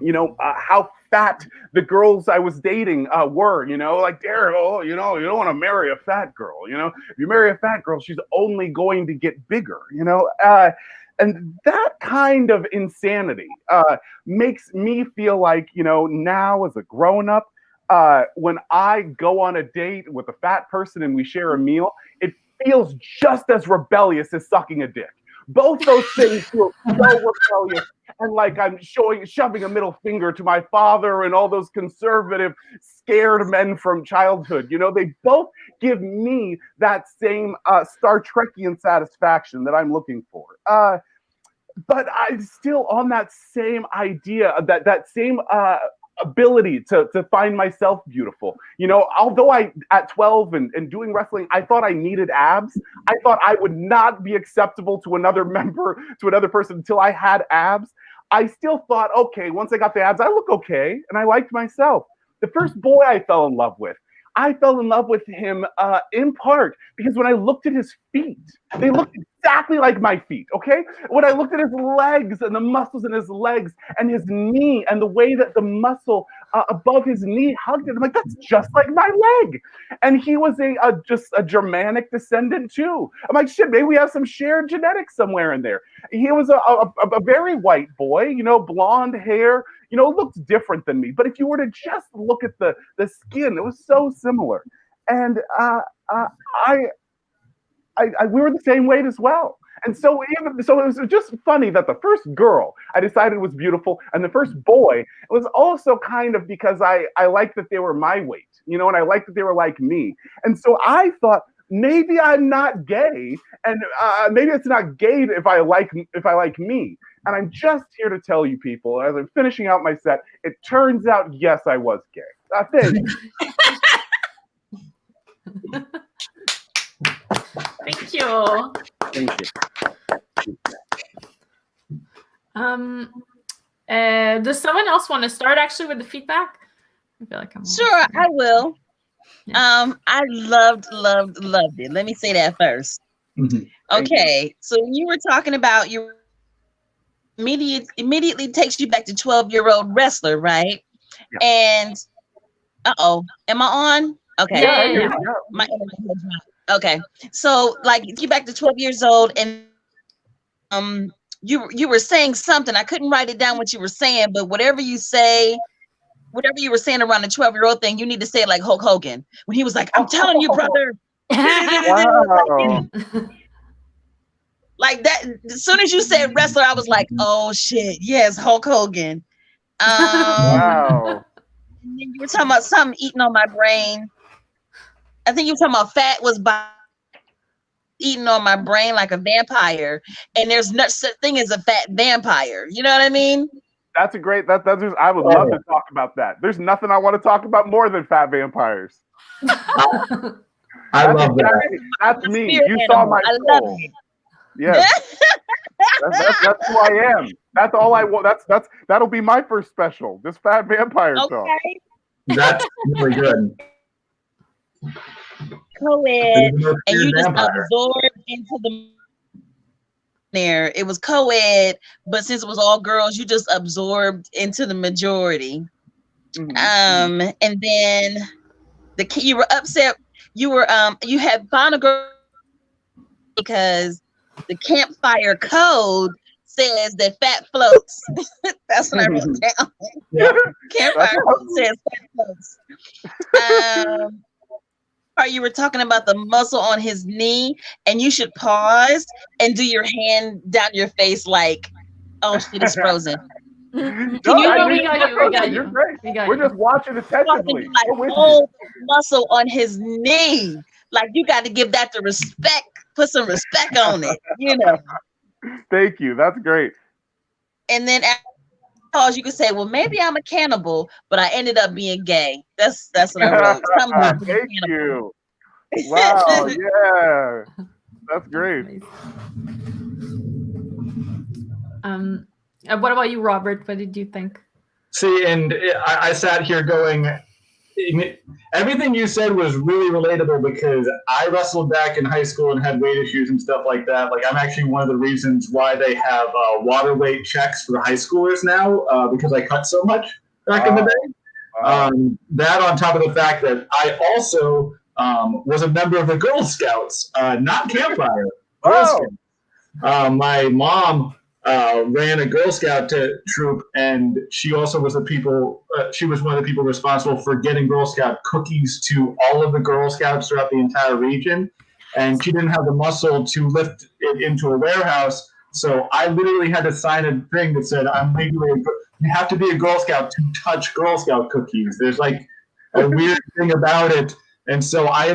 S4: you know, how fat the girls I was dating were, you know, like, Derek, oh, you know, you don't want to marry a fat girl, you know, if you marry a fat girl, she's only going to get bigger, you know, and that kind of insanity makes me feel like, you know, now as a grown-up, when I go on a date with a fat person and we share a meal, it feels just as rebellious as sucking a dick. Both those things feel so rebellious. and like I'm shoving a middle finger to my father and all those conservative, scared men from childhood. You know, they both give me that same Star Trekian satisfaction that I'm looking for. But I'm still on that same idea, that same ability to find myself beautiful. You know, although at 12 and doing wrestling, I thought I needed abs. I thought I would not be acceptable to another person until I had abs. I still thought, okay, once I got the abs, I look okay, and I liked myself. The first boy I fell in love with him in part because when I looked at his feet, they looked exactly like my feet, okay? When I looked at his legs and the muscles in his legs and his knee and the way that the muscle above his knee hugged it, I'm like, that's just like my leg. And he was just a Germanic descendant too. I'm like, shit, maybe we have some shared genetics somewhere in there. He was a very white boy, you know, blonde hair, you know, looked different than me. But if you were to just look at the skin, it was so similar. And we were the same weight as well. And so it was just funny that the first girl I decided was beautiful, and the first boy was also kind of because I liked that they were my weight, you know, and I liked that they were like me. And so I thought, maybe I'm not gay, and maybe it's not gay if I like me. And I'm just here to tell you people, as I'm finishing out my set, it turns out, yes, I was gay. Thank you.
S1: Thank you.
S4: Thank you.
S1: Does someone else want to start actually with the feedback? I feel like I'm
S5: sure. I will. Yeah. I loved it. Let me say that first.
S3: Mm-hmm.
S5: Okay, so you were talking about your immediately takes you back to 12-year-old wrestler, right?
S4: Yeah.
S5: And am I on? Okay.
S1: Yeah.
S5: Okay, so like you back to 12 years old, and you were saying something. I couldn't write it down what you were saying, but whatever you were saying around the 12-year-old thing, you need to say it like Hulk Hogan when he was like, "I'm telling you, brother."
S4: Wow.
S5: Like that. As soon as you said wrestler, I was like, "Oh shit, yes, Hulk Hogan."
S4: Wow.
S5: And then you were talking about something eating on my brain. I think you were talking about fat was eating on my brain like a vampire, and there's no such thing as a fat vampire. You know what I mean?
S4: That's a great. That's I would love to talk about that. There's nothing I want to talk about more than fat vampires.
S3: I love that.
S4: That's me. You saw my soul. Yes. That's who I am. That's all I want. That'll be my first special. This fat vampire talk.
S3: That's really good.
S5: Co-ed, and you just absorbed into the there. It was co-ed, but since it was all girls, you just absorbed into the majority. Mm-hmm. And then you were upset. You had found a girl because the campfire code says that fat floats. That's what I wrote down.
S3: Yeah.
S5: Campfire code says fat floats. You were talking about the muscle on his knee, and you should pause and do your hand down your face like, oh shit, it's frozen.
S1: We got you.
S4: You're great. We're just watching attentively.
S5: Like, oh, muscle on his knee. Like, you got to give that the respect. Put some respect on it, you know.
S4: Thank you. That's great.
S5: And then after pause, you could say, well, maybe I'm a cannibal, but I ended up being gay. That's what I wrote.
S4: Thank you. Wow, yeah. That's great.
S1: What about you, Robert? What did you think?
S3: See, and I sat here going, everything you said was really relatable because I wrestled back in high school and had weight issues and stuff like that. Like, I'm actually one of the reasons why they have water weight checks for high schoolers now because I cut so much back in the day. That on top of the fact that I also was a member of the Girl Scouts, not Campfire. My mom ran a Girl Scout troop, and she also was she was one of the people responsible for getting Girl Scout cookies to all of the Girl Scouts throughout the entire region. And she didn't have the muscle to lift it into a warehouse, So I literally had to sign a thing that said you have to be a Girl Scout to touch Girl Scout cookies. There's like a weird thing about it. And so my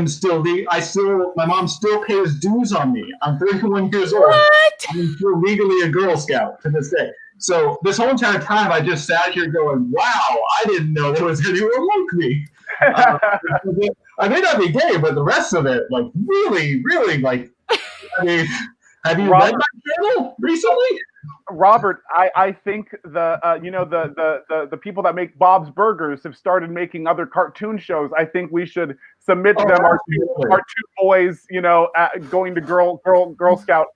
S3: mom still pays dues on me. I'm 31 years old.
S1: What?
S3: I'm still legally a Girl Scout to this day. So this whole entire time, I just sat here going, wow, I didn't know there was anyone like me. I may not be gay, but the rest of it, like, really, really, like, I mean, have you read my journal recently?
S4: Robert, I think the people that make Bob's Burgers have started making other cartoon shows. I think we should submit them our two boys, going to Girl Scout,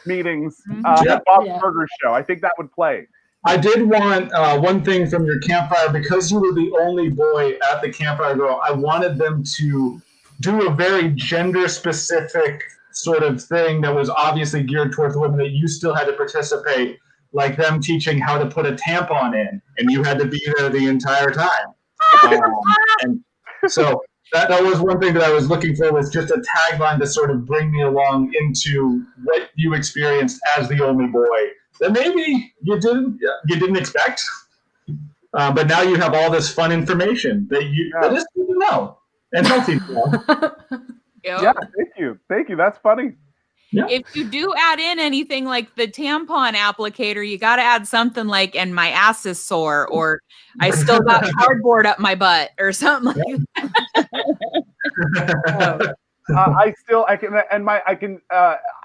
S4: meetings. Bob's Burgers show. I think that would play.
S3: I did want one thing from your campfire, because you were the only boy at the campfire girl. I wanted them to do a very gender specific sort of thing that was obviously geared towards women, that you still had to participate, like them teaching how to put a tampon in, and you had to be there the entire time. And so that was one thing that I was looking for, was just a tagline to sort of bring me along into what you experienced as the only boy that maybe you didn't expect, but now you have all this fun information that is good to know and healthy to know.
S4: Yeah, thank you. That's funny.
S3: Yeah.
S2: If you do add in anything like the tampon applicator, you got to add something like, and my ass is sore, or I still got cardboard up my butt, or something like that.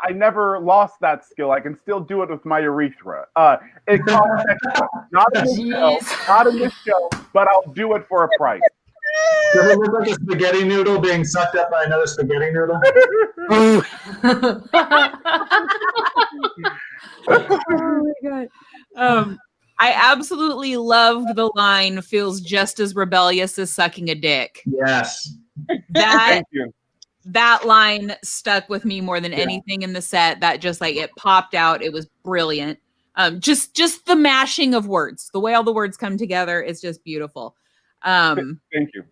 S4: I never lost that skill. I can still do it with my urethra. It costs not in this show, but I'll do it for a price.
S3: Does it look like a spaghetti noodle being sucked up by another spaghetti noodle?
S2: Oh my God. I absolutely loved the line, feels just as rebellious as sucking a dick.
S3: Yes.
S4: Thank you.
S2: That line stuck with me more than anything in the set. That just like it popped out. It was brilliant. Just the mashing of words, the way all the words come together is just beautiful.
S4: Thank you.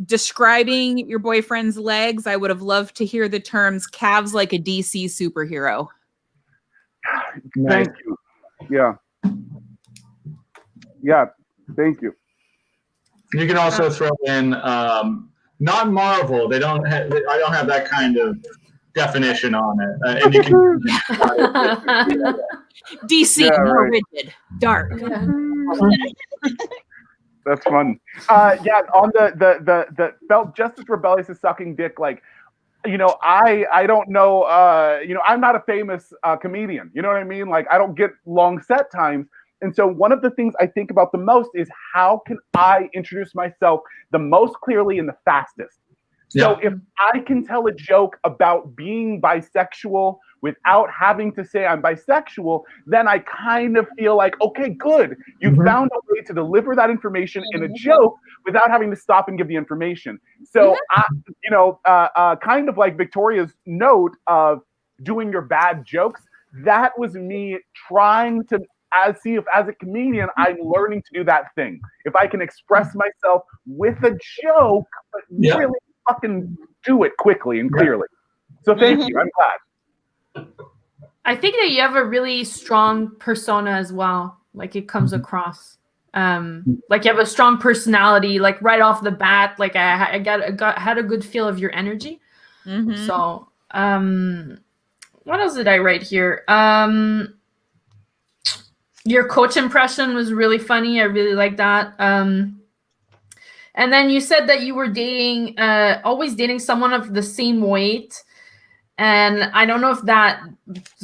S2: Describing your boyfriend's legs, I would have loved to hear the terms calves like a DC superhero.
S4: Thank you. Yeah. Thank you.
S3: You can also throw in not Marvel. I don't have that kind of definition on it. And you can
S2: DC, more rigid, dark.
S4: That's fun. On the felt just as rebellious as sucking dick. Like, I don't know. I'm not a famous comedian. You know what I mean? Like, I don't get long set times. And so one of the things I think about the most is how can I introduce myself the most clearly and the fastest? So if I can tell a joke about being bisexual without having to say I'm bisexual, then I kind of feel like, okay, good. You found a way to deliver that information in a joke without having to stop and give the information. So, kind of like Victoria's note of doing your bad jokes, that was me trying to see if as a comedian, I'm learning to do that thing. If I can express myself with a joke, but really fucking do it quickly and clearly. So thank you. I'm glad.
S1: I think that you have a really strong persona as well. Like it comes across. Like you have a strong personality, like right off the bat. Like I had a good feel of your energy. So what else did I write here? Your coach impression was really funny. I really like that. And then you said that you were always dating someone of the same weight. And I don't know if that's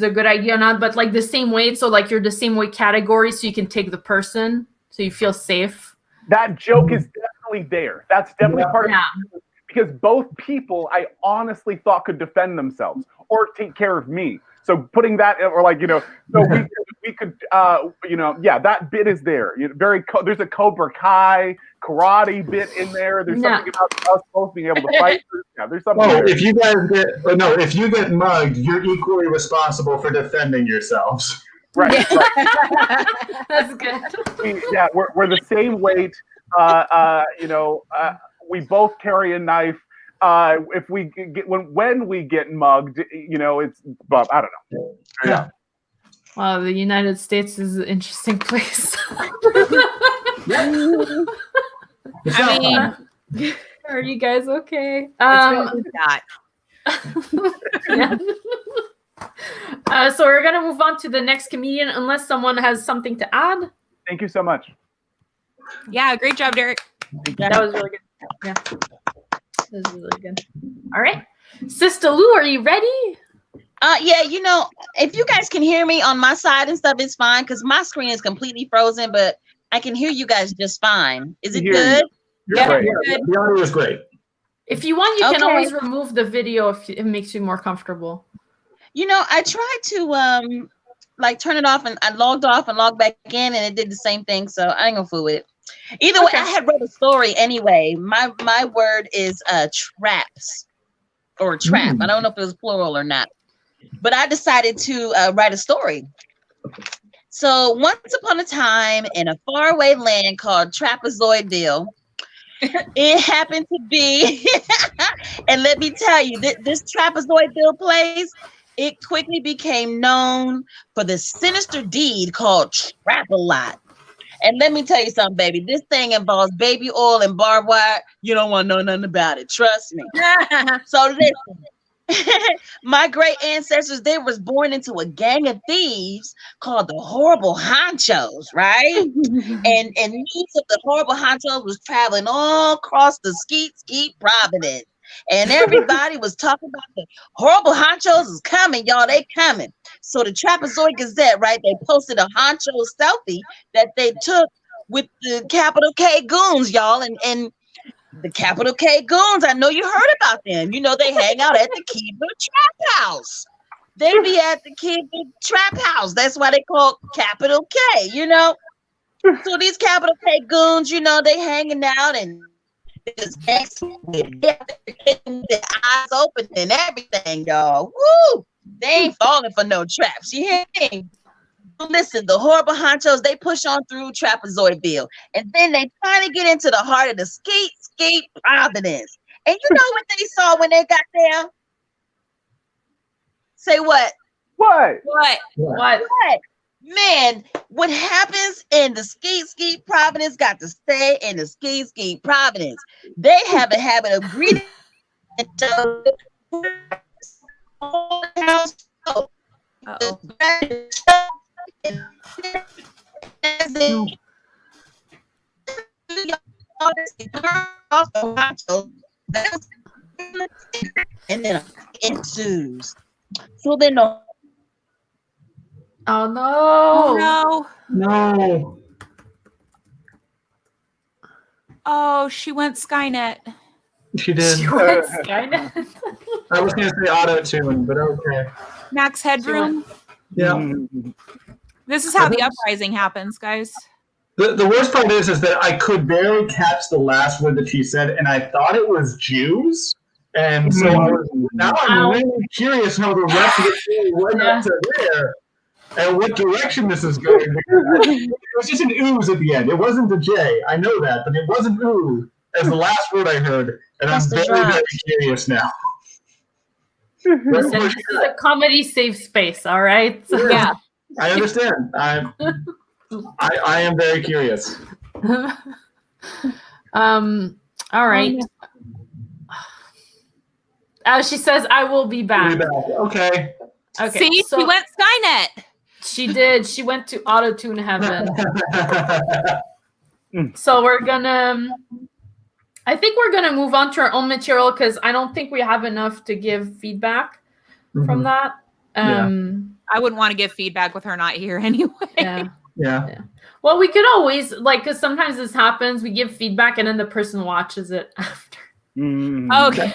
S1: a good idea or not, but like the same weight. So like you're the same weight category, so you can take the person, so you feel safe.
S4: That joke is definitely there. That's definitely part of it. Because both people I honestly thought could defend themselves or take care of me. So putting that, or like, so we could, that bit is there. There's a Cobra Kai karate bit in there. There's something about us both being able to fight. There's something.
S3: Oh, if you get mugged, you're equally responsible for defending yourselves.
S4: Right.
S1: That's good.
S4: We're the same weight. We both carry a knife. if we get when we get mugged, you know, it's. But I don't know. Yeah.
S1: Wow, the United States is an interesting place.
S2: I mean,
S1: are you guys okay?
S2: Not.
S1: Yeah. So we're gonna move on to the next comedian, unless someone has something to add.
S4: Thank you so much.
S2: Yeah, great job, Derek.
S1: That was really good. Yeah, that was really good. All right, Sister Lou, are you ready?
S5: Yeah, you know, if you guys can hear me on my side and stuff, it's fine because my screen is completely frozen, but I can hear you guys just fine. Is it good?
S3: Yeah, the audio is great.
S1: If you want, you can always remove the video if it makes you more comfortable.
S5: You know, I tried to like turn it off, and I logged off and logged back in, and it did the same thing. So I ain't gonna fool with it. Either way, I had read a story anyway. My word is traps or trap. I don't know if it was plural or not, but I decided to write a story. So once upon a time in a faraway land called Trapezoidville, it happened to be, and let me tell you, this Trapezoidville place, it quickly became known for the sinister deed called Trap-a-Lot. And let me tell you something, baby. This thing involves baby oil and barbed wire. You don't want to know nothing about it. Trust me. So listen, my great ancestors, they was born into a gang of thieves called the Horrible Honchos, right? and news of the Horrible Honchos was traveling all across the Skeet Providence. And everybody was talking about the Horrible Honchos is coming, y'all. They coming. So the Trapezoid Gazette, right? They posted a honcho selfie that they took with the capital K goons, y'all. And the capital K goons, I know you heard about them. You know, they hang out at the Kiva Trap House. They be at the Kiva Trap House. That's why they call capital K, you know? So these capital K goons, you know, they hanging out and just with their eyes open and everything, y'all. Woo! They ain't falling for no traps. You hear me? Listen, the Horrible Honchos, they push on through Trapezoidville, and then they finally get into the heart of the Skeet Providence. And you know what they saw when they got there? Say what?
S4: What?
S5: Man, what happens in the Skeet Providence got to stay in the Skeet Providence. They have a habit of greeting each other. And then it ensues. So then
S1: Oh no!
S2: Oh no!
S3: No.
S2: Oh, she went Skynet.
S3: She did.
S1: She went Skynet.
S3: I was going to say auto-tune, but okay.
S2: Max Headroom.
S3: Yeah.
S2: This is how the uprising happens, guys.
S3: The worst part is that I could barely catch the last word that she said, and I thought it was Jews. And so now I'm really curious how the rest of the story went up to there and what direction this is going. It was just an ooze at the end. It wasn't a J. I know that, but it wasn't ooh as the last word I heard. And I'm very curious now.
S1: Listen, this is a comedy safe space, all right? So,
S2: Yeah.
S3: I understand. I am very curious.
S1: All right. She says, I will be back.
S3: Okay.
S1: Okay.
S2: See,
S1: so
S2: she went Skynet.
S1: she did. She went to auto-tune heaven. So I think we're gonna move on to our own material because I don't think we have enough to give feedback from that.
S2: I wouldn't want to give feedback with her not here anyway.
S1: Yeah. Well, we could always because sometimes this happens. We give feedback and then the person watches it after.
S2: Okay.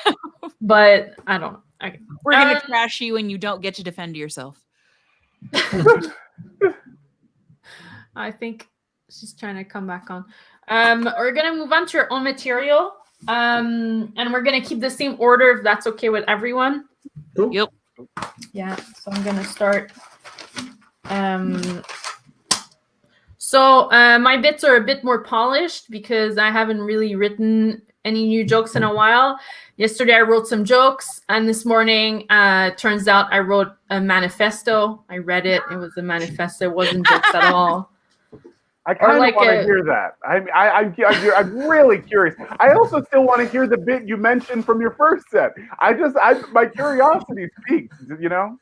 S1: But I don't know. Okay.
S2: We're gonna trash you and you don't get to defend yourself.
S1: I think she's trying to come back on. We're gonna move on to our own material. And we're gonna keep the same order if that's okay with everyone.
S3: Cool.
S2: Yep.
S1: Yeah, so I'm gonna start. So my bits are a bit more polished because I haven't really written any new jokes in a while. Yesterday I wrote some jokes, and this morning turns out I wrote a manifesto. I read it. It was a manifesto. It wasn't jokes at all.
S4: I kind of want to hear that. I'm really curious. I also still want to hear the bit you mentioned from your first set. My curiosity speaks, you know?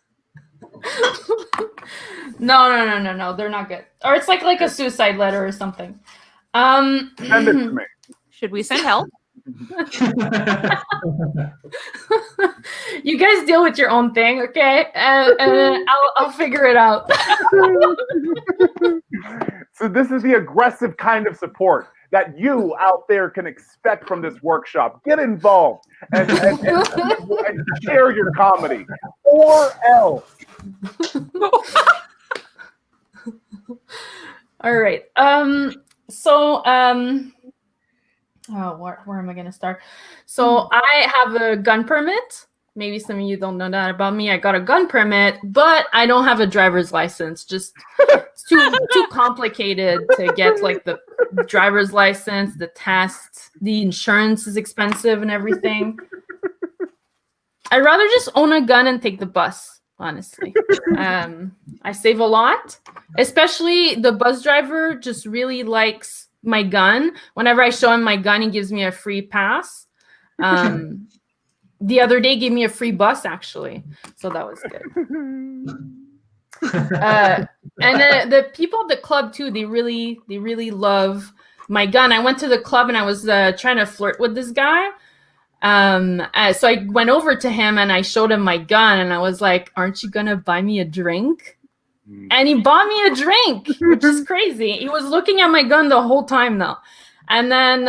S1: No. They're not good. Or it's like a suicide letter or something.
S4: Send it to me.
S2: Should we send help?
S1: You guys deal with your own thing, okay? And I'll figure it out.
S4: So this is the aggressive kind of support that you out there can expect from this workshop. Get involved and share your comedy, or else.
S1: All right. Where am I going to start? So I have a gun permit. Maybe some of you don't know that about me. I got a gun permit, but I don't have a driver's license. Just too complicated to get like the driver's license, the test, the insurance is expensive and everything. I'd rather just own a gun and take the bus, honestly. I save a lot, especially the bus driver just really likes my gun. Whenever I show him my gun, he gives me a free pass. The other day gave me a free bus, actually. So that was good. And the people at the club too, they really love my gun. I went to the club and I was trying to flirt with this guy. So I went over to him and I showed him my gun and I was like, "Aren't you gonna buy me a drink?" And he bought me a drink, which is crazy. He was looking at my gun the whole time though. And then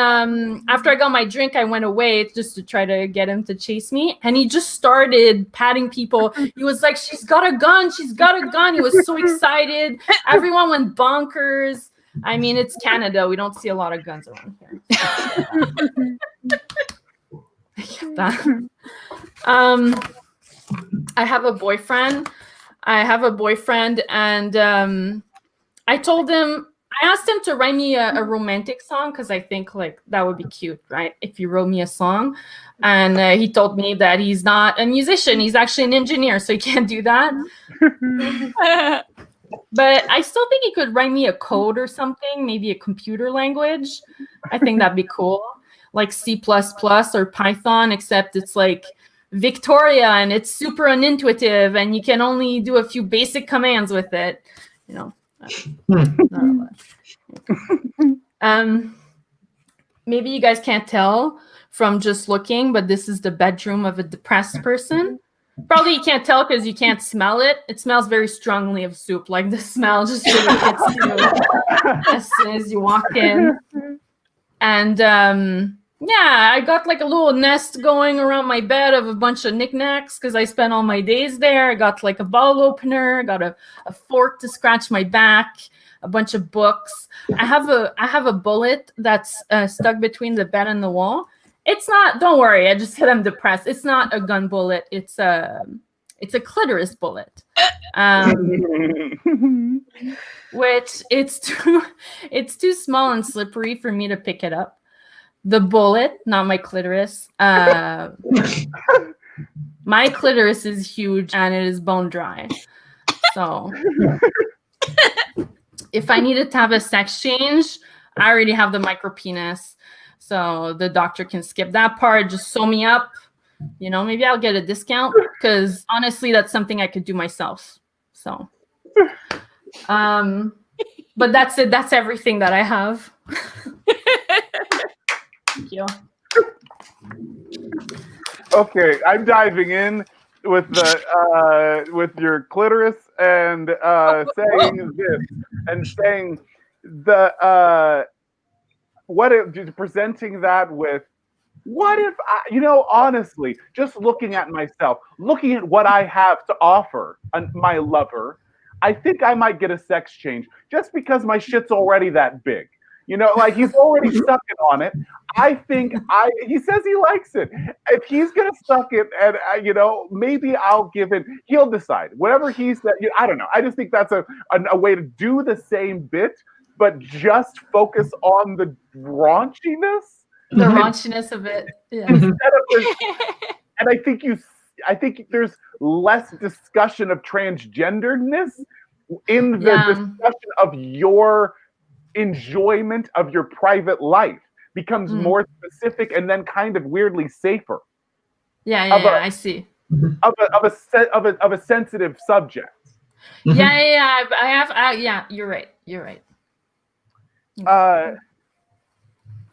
S1: after I got my drink, I went away just to try to get him to chase me. And he just started patting people. He was like, "She's got a gun. She's got a gun." He was so excited. Everyone went bonkers. I mean, it's Canada. We don't see a lot of guns around here. I have a boyfriend. And I told him, I asked him to write me a romantic song because I think like that would be cute, right? If you wrote me a song. And he told me that he's not a musician. He's actually an engineer, so he can't do that. But I still think he could write me a code or something, maybe a computer language. I think that'd be cool. Like C++ or Python, except it's like Victoria and it's super unintuitive and you can only do a few basic commands with it. You know. Maybe you guys can't tell from just looking, but this is the bedroom of a depressed person. Probably you can't tell because you can't smell it. It smells very strongly of soup. Like the smell just really hits you as soon as you walk in. And yeah, I got like a little nest going around my bed of a bunch of knickknacks because I spent all my days there. I got like a bottle opener, got a fork to scratch my back, a bunch of books. I have a bullet that's stuck between the bed and the wall. It's not. Don't worry. I just said I'm depressed. It's not a gun bullet. It's a clitoris bullet. Which it's too small and slippery for me to pick it up. The bullet, not my clitoris. My clitoris is huge and it is bone dry. So if I needed to have a sex change, I already have the micro penis. So the doctor can skip that part, just sew me up. You know, maybe I'll get a discount because honestly, that's something I could do myself. So, but that's it. That's everything that I have. Thank you.
S4: Okay, I'm diving in with the with your clitoris and saying this and saying the what if presenting that with what if honestly, just looking at myself, looking at what I have to offer my lover, I think I might get a sex change just because my shit's already that big. You know, like he's already sucking on it. I think he says he likes it. If he's going to suck it and, maybe I'll give it, he'll decide. Whatever he said, I don't know. I just think that's a way to do the same bit, but just focus on the raunchiness.
S1: The raunchiness of it. Yeah.
S4: Instead of this, and I think there's less discussion of transgenderedness in the discussion of your enjoyment of your private life becomes more specific and then kind of weirdly safer.
S1: I see.
S4: Of a sensitive subject.
S1: You're right.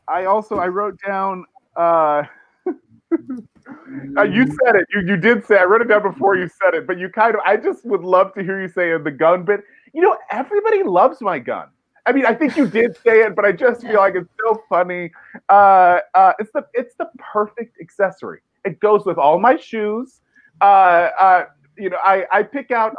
S4: I wrote down. You said it. You did say. I wrote it down before you said it, but you kind of. I just would love to hear you say the gun bit. You know, everybody loves my gun. I mean, I think you did say it, but I just feel like it's so funny. It's the perfect accessory. It goes with all my shoes. You know, I pick out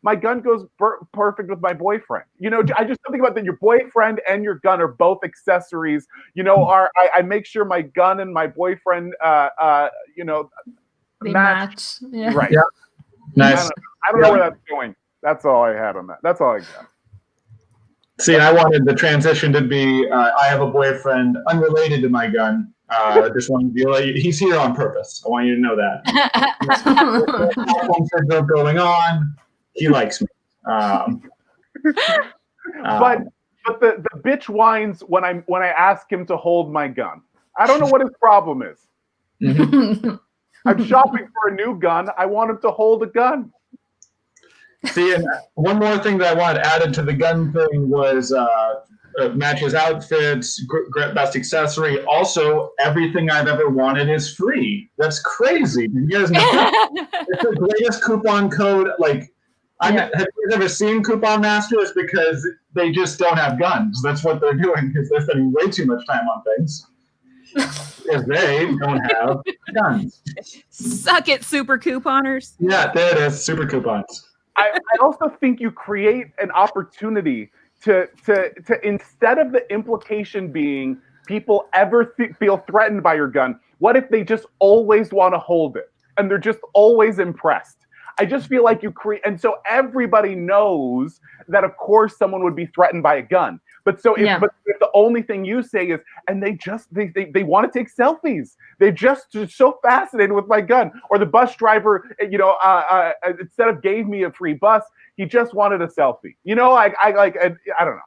S4: my gun goes perfect with my boyfriend. You know, I just think about that. Your boyfriend and your gun are both accessories. You know, I make sure my gun and my boyfriend, you know,
S1: they match. Yeah.
S4: Right.
S3: Yeah. Nice.
S4: I don't know where that's going. That's all I had on that. That's all I got.
S3: See, I wanted the transition to be I have a boyfriend unrelated to my gun. Just want to be like, he's here on purpose. I want you to know that. Going on, he likes me.
S4: But the bitch whines when I ask him to hold my gun. I don't know what his problem is. I'm shopping for a new gun. I want him to hold a gun.
S3: See, and one more thing that I wanted added to the gun thing was matches outfits, best accessory. Also, everything I've ever wanted is free. That's crazy. You guys know it's the greatest coupon code. Like, have you guys ever seen Coupon Masters? Because they just don't have guns. That's what they're doing, because they're spending way too much time on things. Because they don't have guns.
S2: Suck it, super couponers.
S3: Yeah, there it is. Super coupons.
S4: I also think you create an opportunity to instead of the implication being people ever feel threatened by your gun, what if they just always want to hold it and they're just always impressed? I just feel like you create, and so everybody knows that of course someone would be threatened by a gun. But if the only thing you say is, and they want to take selfies. They're just so fascinated with my gun. Or the bus driver, you know, instead of gave me a free bus, he just wanted a selfie. You know, I don't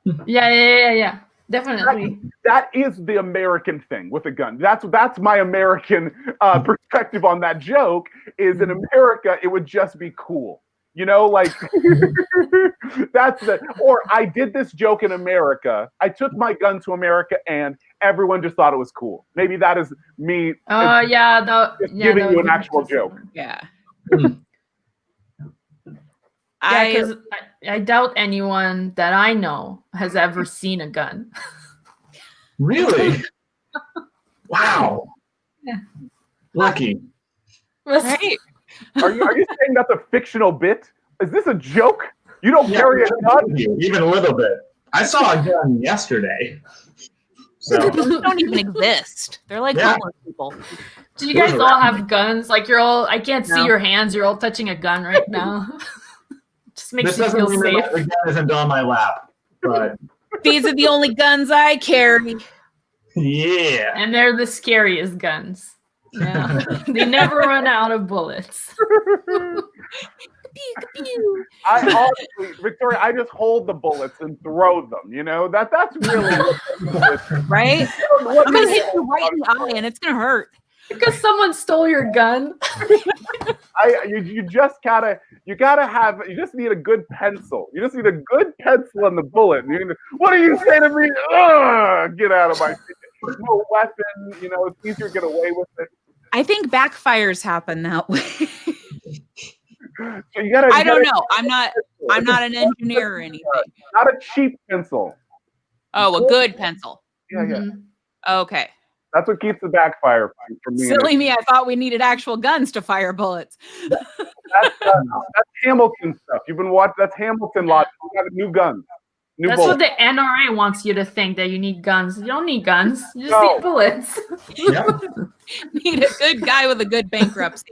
S4: know.
S1: Yeah. Definitely.
S4: That is the American thing with a gun. That's my American perspective on that joke. Is in America, it would just be cool. You know, like or I did this joke in America. I took my gun to America and everyone just thought it was cool. Maybe that is me giving you an actual joke.
S2: Yeah.
S1: Because I doubt anyone that I know has ever seen a gun.
S3: Really? Wow.
S1: Yeah.
S3: Lucky.
S2: Right.
S4: Are you saying that's a fictional bit? Is this a joke? You don't carry a gun?
S3: Even a little bit. I saw a gun yesterday. So.
S2: Those don't even exist. They're like homeless people.
S1: Do you guys all have guns? Like you're all, I can't see your hands. You're all touching a gun right now. Just makes you feel safe.
S3: The gun isn't on my lap, but
S2: these are the only guns I carry.
S3: Yeah.
S1: And they're the scariest guns. Yeah. They never run out of bullets.
S4: Honestly, Victoria, I just hold the bullets and throw them. You know, that's really
S2: right. I'm gonna hit you right in the eye, and it's gonna hurt
S1: because someone stole your gun.
S4: You just need a good pencil. You just need a good pencil and the bullet. What do you say to me? Get out of my face. No weapon. You know, it's easier to get away with it.
S2: I think backfires happen that way.
S4: So
S2: I don't know. I'm not an engineer or anything.
S4: Not a cheap pencil.
S2: Oh, a good pencil.
S4: Yeah.
S2: Okay.
S4: That's what keeps the backfire from me.
S2: Silly me. I thought we needed actual guns to fire bullets.
S4: That's Hamilton stuff. You've been watching. That's Hamilton logic. You got new guns.
S1: That's what the NRA wants you to think, that you need guns. You don't need guns. You just need bullets.
S3: Yep.
S2: Need a good guy with a good bankruptcy.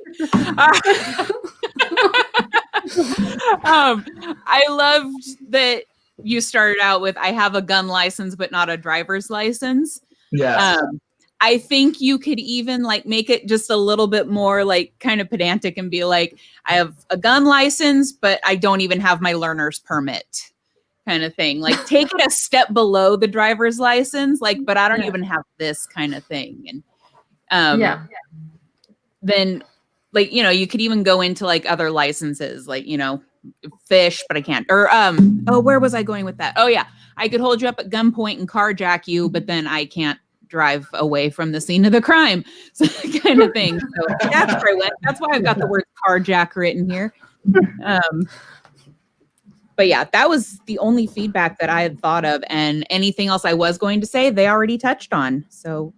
S2: I loved that you started out with, I have a gun license, but not a driver's license.
S3: Yeah.
S2: I think you could even like make it just a little bit more like kind of pedantic and be like, I have a gun license, but I don't even have my learner's permit kind of thing. Like take it a step below the driver's license, like, but I don't even have this kind of thing. And then like, you know, you could even go into like other licenses, like, you know, fish, but I can't. Or where was I going with that? Oh yeah, I could hold you up at gunpoint and carjack you, but then I can't drive away from the scene of the crime, so kind of thing. So that's where I went. That's why I've got the word carjack written here. But yeah, that was the only feedback that I had thought of, and anything else I was going to say, they already touched on. So,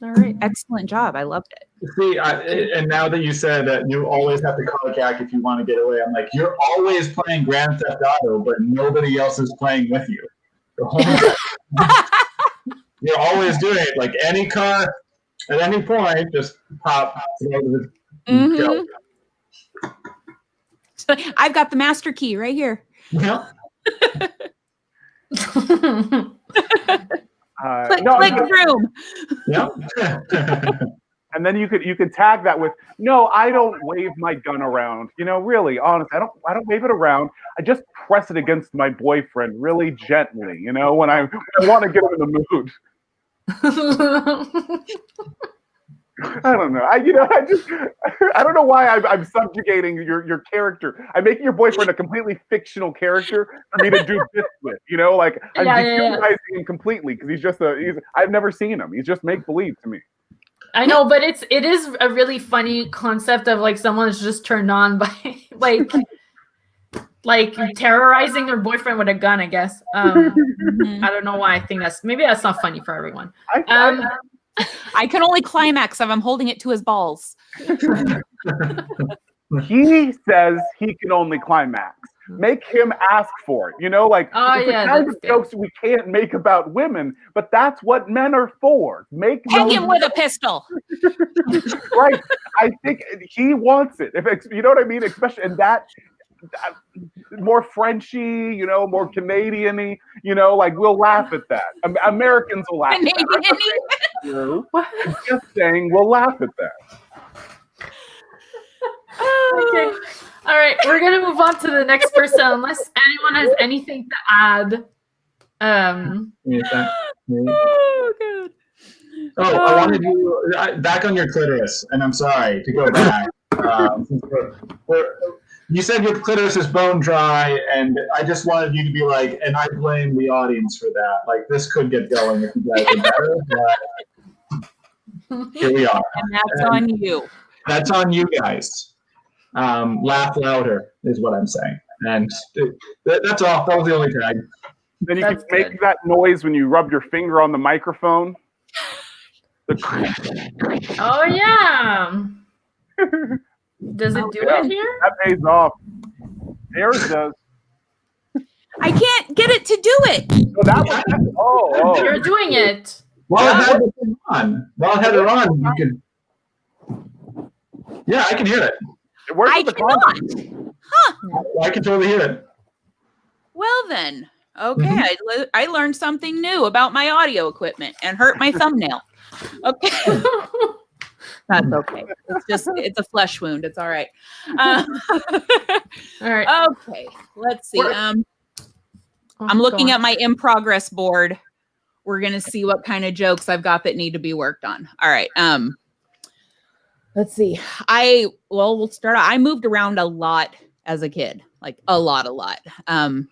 S2: all right, excellent job. I loved it.
S3: See, and now that you said that you always have to carjack if you want to get away, I'm like, you're always playing Grand Theft Auto, but nobody else is playing with you. You're always doing it. Like any car, at any point, just pop.
S2: Mm-hmm. So I've got the master key right here.
S3: Yeah.
S2: Click room.
S3: Yeah.
S4: And then you could tag that with, no, I don't wave my gun around. You know, really, honestly, I don't wave it around. I just press it against my boyfriend really gently, you know, when I want to get him in the mood. I don't know. I don't know why I'm subjugating your character. I'm making your boyfriend a completely fictional character for me to do this with. You know, like I'm dehumanizing him completely because I've never seen him. He's just make believe to me.
S1: I know, but it is a really funny concept of like someone's just turned on by like terrorizing their boyfriend with a gun, I guess. I don't know why I think maybe that's not funny for everyone.
S2: I can only climax if I'm holding it to his balls.
S4: He says he can only climax. Make him ask for it. You know, like it's the kind of jokes we can't make about women, but that's what men are for.
S2: Peg him with a pistol.
S4: Right. I think he wants it. If you know what I mean, especially in that more Frenchy, you know, more Canadian-y, you know, like we'll laugh at that. Americans will laugh at that. I'm just saying we'll laugh at that.
S1: Okay. All right, we're gonna move on to the next person unless anyone has anything to add.
S3: Oh, good. I wanted you back on your clitoris, and I'm sorry to go back. You said your clitoris is bone dry, and I just wanted you to be like, and I blame the audience for that. Like, this could get going if you guys are better, but here we are.
S2: And that's on you.
S3: That's on you guys. Laugh louder is what I'm saying. And that's all. That was the only tag.
S4: Then you can make that noise when you rub your finger on the microphone.
S1: Oh, yeah. Does it do it here?
S4: That pays off. Theirs does.
S2: I can't get it to do it.
S4: Oh.
S1: You're doing it.
S3: While it had it on, you can. Yeah, I can hear it.
S2: I cannot. Huh.
S3: I can totally hear it.
S2: Well then, okay. I learned something new about my audio equipment and hurt my thumbnail. Okay. That's okay. It's a flesh wound. It's all right. All right. Okay. Let's see. I'm looking at my in progress board. We're going to see what kind of jokes I've got that need to be worked on. All right. Let's see. We'll start out. I moved around a lot as a kid, like a lot. I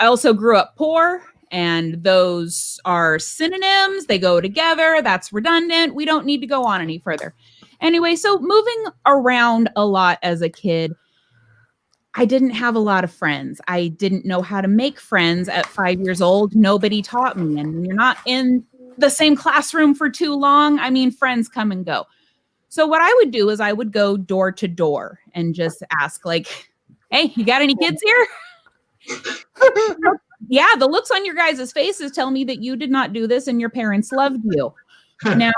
S2: also grew up poor, and those are synonyms. They go together. That's redundant. We don't need to go on any further. Anyway, so moving around a lot as a kid, I didn't have a lot of friends. I didn't know how to make friends at 5 years old. Nobody taught me. And when you're not in the same classroom for too long, I mean, friends come and go. So what I would do is I would go door to door and just ask, like, hey, you got any kids here? Yeah, the looks on your guys' faces tell me that you did not do this and your parents loved you. Now,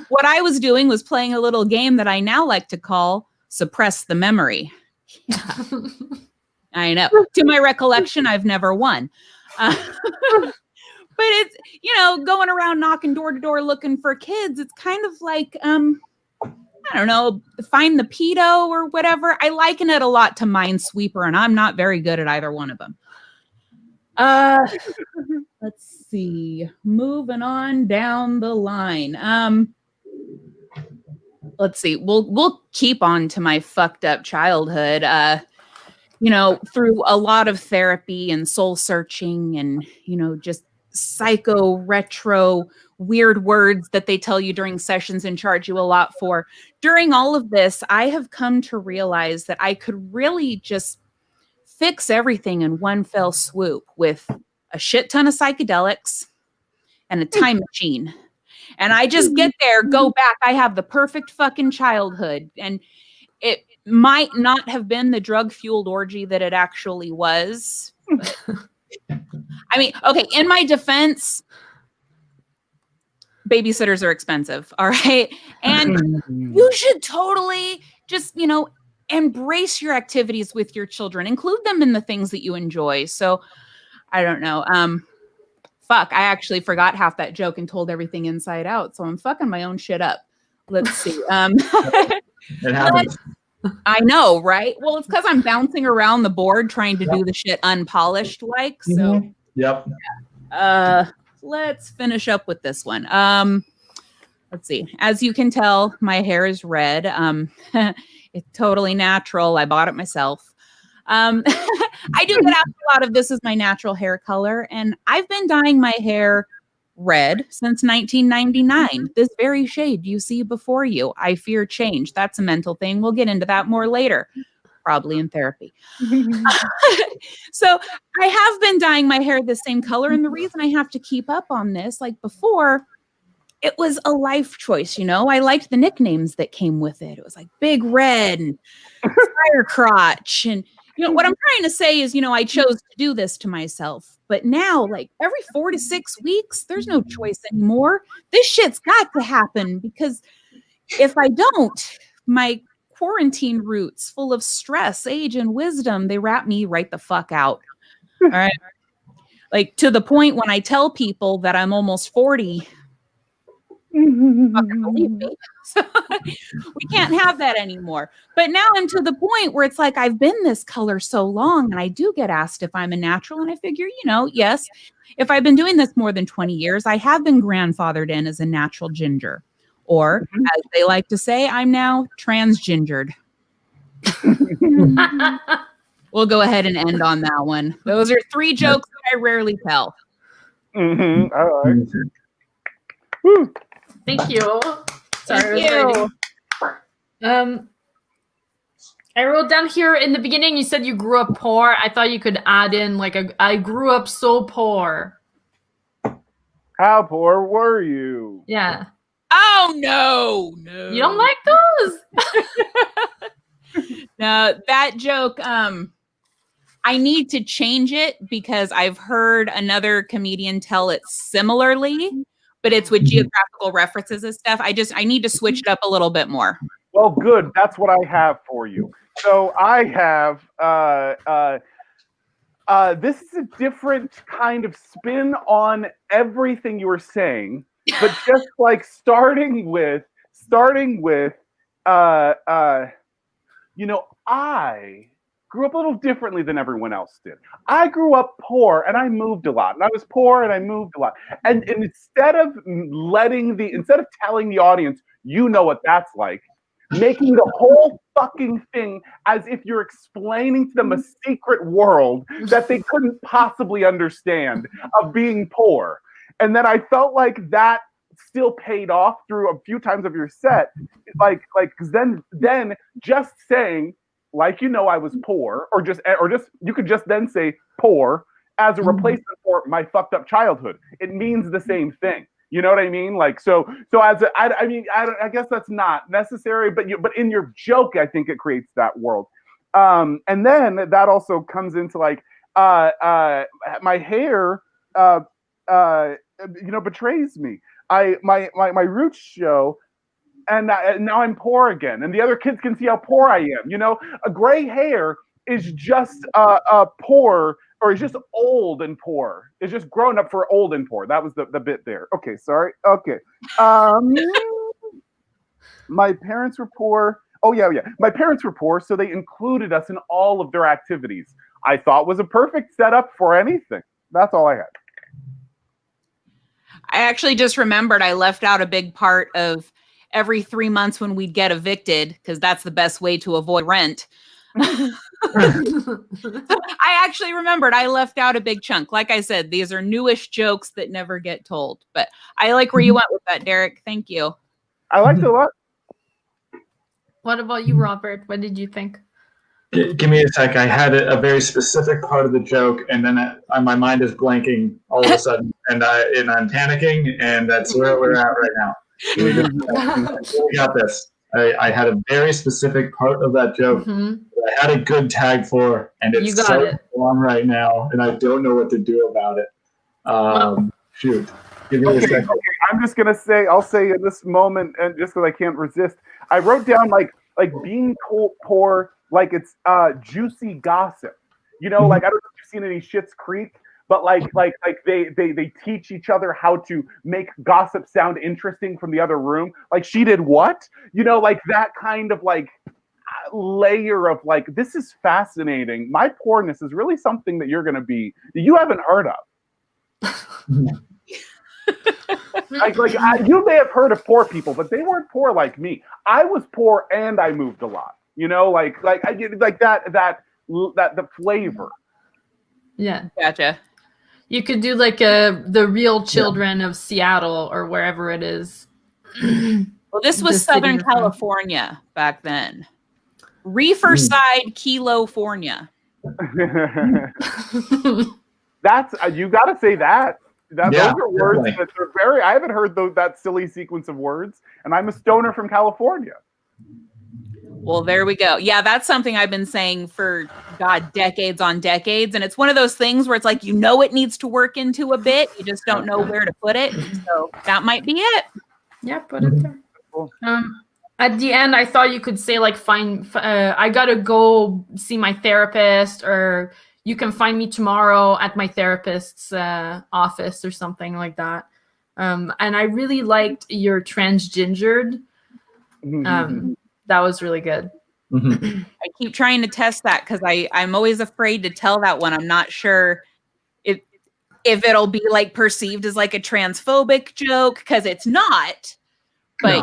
S2: what I was doing was playing a little game that I now like to call Suppress the Memory. I know. To my recollection, I've never won. But it's, going around knocking door to door looking for kids. It's kind of like, I don't know, Find the Pedo or whatever. I liken it a lot to Minesweeper, and I'm not very good at either one of them. Let's see. Moving on down the line. Let's see. We'll keep on to my fucked up childhood. Through a lot of therapy and soul searching and, just psycho retro weird words that they tell you during sessions and charge you a lot for. During all of this, I have come to realize that I could really just fix everything in one fell swoop with a shit ton of psychedelics and a time machine. And I just get there, go back. I have the perfect fucking childhood. And it might not have been the drug-fueled orgy that it actually was. I mean, okay, in my defense, babysitters are expensive, all right? And you should totally just, embrace your activities with your children. Include them in the things that you enjoy. So, I don't know. Fuck, I actually forgot half that joke and told everything inside out. So I'm fucking my own shit up. Let's see.
S3: It happens.
S2: I know, right? Well, it's because I'm bouncing around the board trying to do the shit unpolished like. So,
S3: yep.
S2: Let's finish up with this one. Let's see. As you can tell, my hair is red. It's totally natural. I bought it myself. I do get asked a lot of this is my natural hair color, and I've been dyeing my hair red since 1999. This very shade you see before you. I fear change. That's a mental thing. We'll get into that more later, probably in therapy. So I have been dyeing my hair the same color, and the reason I have to keep up on this, like before, it was a life choice, I liked the nicknames that came with it. It was like Big Red and Fire Crotch. And, what I'm trying to say is, I chose to do this to myself. But now, like every 4 to 6 weeks, there's no choice anymore. This shit's got to happen because if I don't, my quarantine roots full of stress, age, and wisdom, they wrap me right the fuck out. All right. Like to the point when I tell people that I'm almost 40, fucking believe me. So, we can't have that anymore. But now I'm to the point where it's like I've been this color so long, and I do get asked if I'm a natural, and I figure, yes, if I've been doing this more than 20 years, I have been grandfathered in as a natural ginger, or as they like to say, I'm now transgingered. We'll go ahead and end on that one. Those are 3 jokes that I rarely tell.
S4: All right. Woo.
S1: Thank you. Sorry,
S2: Thank you.
S1: I wrote down here in the beginning, you said you grew up poor. I thought you could add in I grew up so poor.
S4: How poor were you?
S1: Yeah.
S2: Oh, no.
S1: You don't like those?
S2: No, that joke, I need to change it because I've heard another comedian tell it similarly, but it's with geographical references and stuff. I need to switch it up a little bit more.
S4: Well, good. That's what I have for you. So I have, this is a different kind of spin on everything you were saying, but just like starting with, I grew up a little differently than everyone else did. I grew up poor and I moved a lot. And I was poor and I moved a lot. And instead of telling the audience, what that's like, making the whole fucking thing as if you're explaining to them a secret world that they couldn't possibly understand of being poor. And then I felt like that still paid off through a few times of your set. Cause then just saying, I was poor, or just you could just then say poor as a replacement for my fucked up childhood. It means the same thing. You know what I mean? I guess that's not necessary, but in your joke, I think it creates that world. And then that also comes into my hair, betrays me. My roots show. And now I'm poor again, and the other kids can see how poor I am. A gray hair is just poor, or is just old and poor. Is just grown up for old and poor. That was the bit there. Okay, sorry. Okay. My parents were poor. Oh yeah. My parents were poor, so they included us in all of their activities. I thought was a perfect setup for anything. That's all I had.
S2: I actually just remembered I left out a big part of every 3 months when we'd get evicted, because that's the best way to avoid rent. I actually remembered I left out a big chunk. Like I said, these are newish jokes that never get told. But I like where you went with that, Derek. Thank you.
S4: I liked it a lot.
S1: What about you, Robert? What did you think?
S3: Give me a sec. I had a very specific part of the joke, and then my mind is blanking all of a sudden, and I'm panicking, and that's where we're at right now. We got this. I had a very specific part of that joke that I had a good tag for, and it's so long right now, and I don't know what to do about it. Shoot. Give me a second.
S4: Okay. I'm just gonna say, I'll say in this moment, and just because I can't resist, I wrote down like being poor, like it's juicy gossip. You know, like I don't know if you've seen any Schitt's Creek, but like they teach each other how to make gossip sound interesting from the other room. Like, she did what? You know, like that kind of like layer of like, this is fascinating. My poorness is really something that you haven't heard of. You may have heard of poor people, but they weren't poor like me. I was poor and I moved a lot. You know, like I get like that the flavor.
S1: Yeah,
S2: gotcha.
S1: You could do like the Real Children of Seattle or wherever it is.
S2: Well, this was Southern California back then. Reefer-side Kilo-fornia.
S4: That's you got to say that. Those are words that are very. I haven't heard that silly sequence of words, and I'm a stoner from California.
S2: Well, there we go. Yeah, that's something I've been saying for decades on decades, and it's one of those things where it's like, you know, it needs to work into a bit, you just don't know where to put it. So that might be it.
S1: Yeah, put it there. At the end, I thought you could say like, I gotta go see my therapist, or you can find me tomorrow at my therapist's office, or something like that. And I really liked your transgendered. That was really good.
S2: I keep trying to test that because I'm always afraid to tell that one. I'm not sure if it'll be like perceived as like a transphobic joke, because it's not. But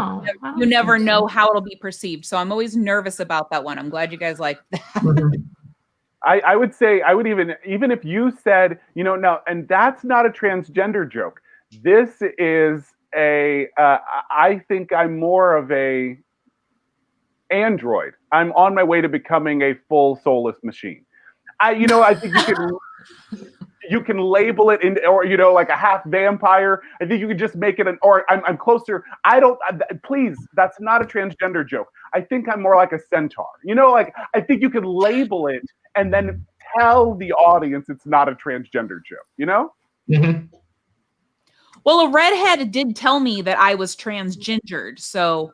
S2: you never know how it'll be perceived. So I'm always nervous about that one. I'm glad you guys like that.
S4: I would say, I would even if you said, you know, no, and that's not a transgender joke. This is I think I'm more of a android. I'm on my way to becoming a full soulless machine. I think you can label it or you know, like a half vampire. I think you could just make it I'm closer. Please, that's not a transgender joke. I think I'm more like a centaur. You know, like I think you could label it and then tell the audience it's not a transgender joke, you know?
S3: Mm-hmm.
S2: Well, a redhead did tell me that I was transgendered, so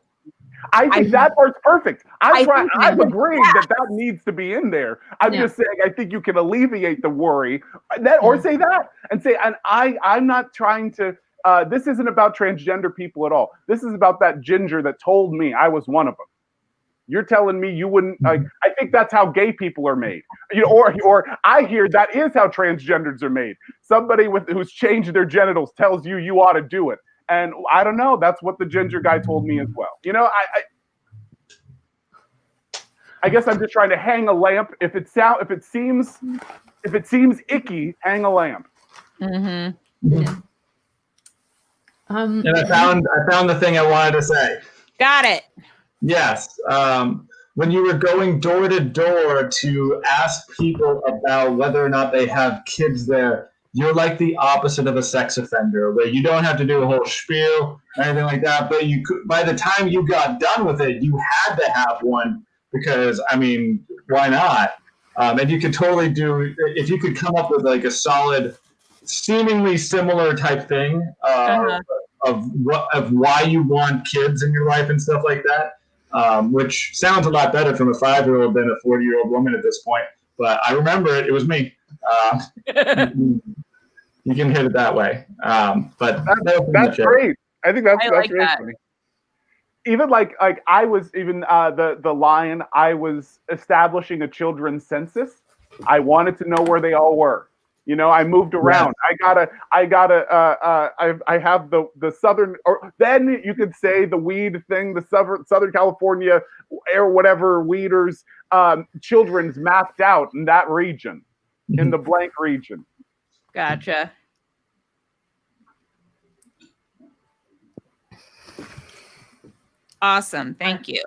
S4: I think that part's perfect. I've agreed that needs to be in there. I'm just saying, I think you can alleviate the worry or say that and say, and I'm not trying to, this isn't about transgender people at all. This is about that ginger that told me I was one of them. You're telling me you wouldn't, I think that's how gay people are made. You know, or I hear that is how transgenders are made. Somebody who's changed their genitals tells you ought to do it. And I don't know. That's what the ginger guy told me as well. You know, I guess I'm just trying to hang a lamp. If it seems icky, hang a lamp.
S2: Mm-hmm.
S1: Yeah.
S3: And I found the thing I wanted to say.
S2: Got it.
S3: Yes. When you were going door to door to ask people about whether or not they have kids there, you're like the opposite of a sex offender, where you don't have to do a whole spiel or anything like that. But you could, by the time you got done with it, you had to have one because, I mean, why not? And you could totally do, if you could come up with like a solid, seemingly similar type thing of why you want kids in your life and stuff like that, which sounds a lot better from a 5-year-old than a 40-year-old woman at this point. but I remember it. It was me. You can hit it that way. But
S4: that's great. I think that's
S2: like
S4: really
S2: that.
S4: funny. Even like I was even the line. I was establishing a children's census. I wanted to know where they all were. You know, I moved around. Yeah. I have the southern, or then you could say the weed thing, the Southern California or whatever weeders children's mapped out in that region, in the blank region.
S2: Gotcha. Awesome. Thank you.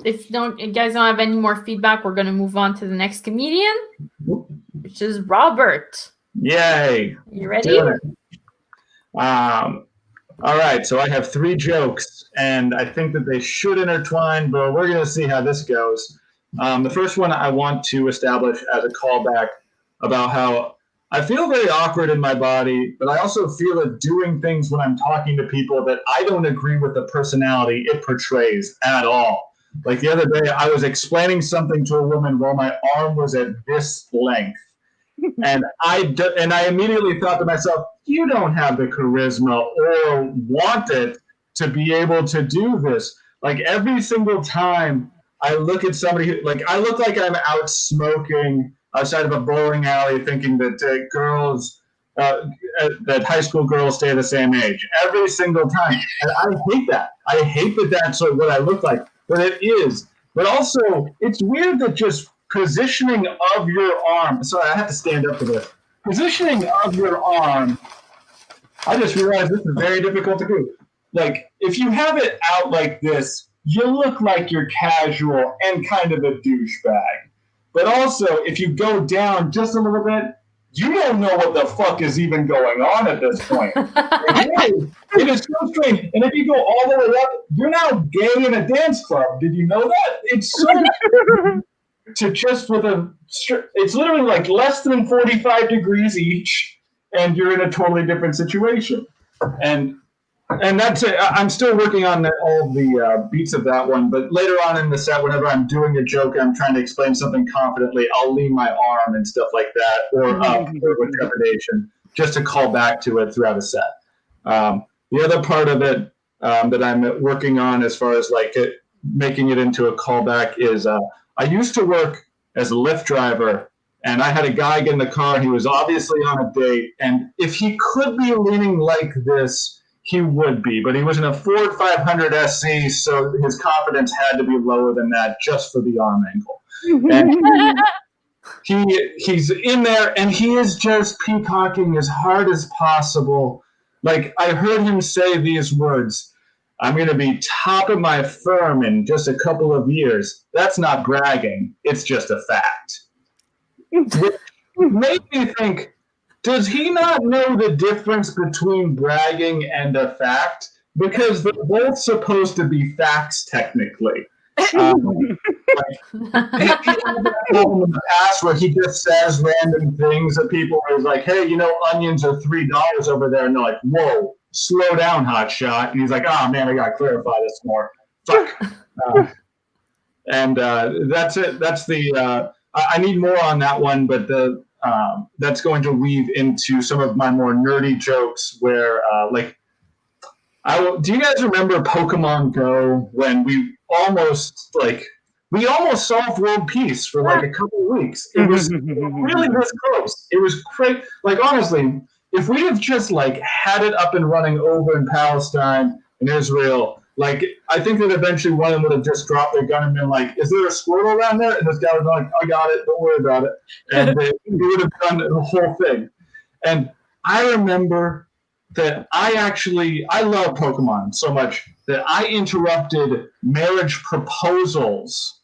S1: If you guys don't have any more feedback, we're going to move on to the next comedian, which is Robert.
S3: Yay.
S1: You ready?
S3: All right. So I have 3 jokes, and I think that they should intertwine, but we're going to see how this goes. The first one I want to establish as a callback about how I feel very awkward in my body, but I also feel it doing things when I'm talking to people that I don't agree with the personality it portrays at all. Like the other day, I was explaining something to a woman while my arm was at this length. And I immediately thought to myself, you don't have the charisma or want it to be able to do this. Like every single time I look at somebody who, like, I look like I'm out smoking outside of a bowling alley thinking that that high school girls stay the same age every single time. And I hate that. I hate that that's what I look like, but it is. But also, it's weird that just positioning of your arm, sorry, I have to stand up for this. Positioning of your arm, I just realized this is very difficult to do. Like, if you have it out like this, you look like you're casual and kind of a douchebag. But also, if you go down just a little bit, you don't know what the fuck is even going on at this point. It is so strange. And if you go all the way up, you're now gay in a dance club. Did you know that? It's so to just with it's literally like less than 45 degrees each, and you're in a totally different situation. And that's it. I'm still working on all the beats of that one. But later on in the set, whenever I'm doing a joke and I'm trying to explain something confidently, I'll lean my arm and stuff like that, or up with trepidation, just to call back to it throughout a set. The other part of it that I'm working on as far as like making it into a callback is I used to work as a Lyft driver, and I had a guy get in the car, and he was obviously on a date. And if he could be leaning like this, he would be, but he was in a Ford 500 SC, so his confidence had to be lower than that just for the arm angle. And he's in there, and he is just peacocking as hard as possible. Like, I heard him say these words, I'm going to be top of my firm in just a couple of years. That's not bragging. It's just a fact. Which made me think, does he not know the difference between bragging and a fact? Because they're both supposed to be facts, technically. He had that problem in the past where he just says random things that people are like, hey, you know, onions are $3 over there. And they're like, whoa, slow down, hot shot. And he's like, oh, man, I got to clarify this more. Fuck. That's it. That's the I need more on that one, but that's going to weave into some of my more nerdy jokes where, do you guys remember Pokemon Go when we almost solved world peace for like a couple of weeks? It was really this close. It was great. Like, honestly, if we have just like had it up and running over in Palestine and Israel, like, I think that eventually one of them would have just dropped their gun and been like, is there a Squirtle around there? And this guy was like, I got it. Don't worry about it. And they would have done the whole thing. And I remember that I love Pokemon so much that I interrupted marriage proposals,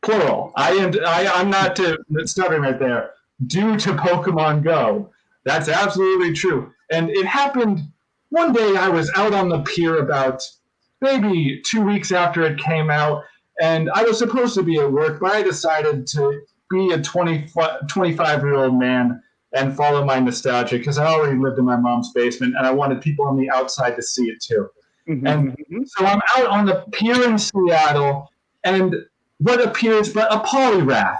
S3: plural. I'm not stuttering right there, due to Pokemon Go. That's absolutely true. And it happened one day. I was out on the pier about maybe 2 weeks after it came out, and I was supposed to be at work, but I decided to be a 25-year-old man and follow my nostalgia because I already lived in my mom's basement, and I wanted people on the outside to see it too. Mm-hmm. And so I'm out on the pier in Seattle, and what appears but a polyrath,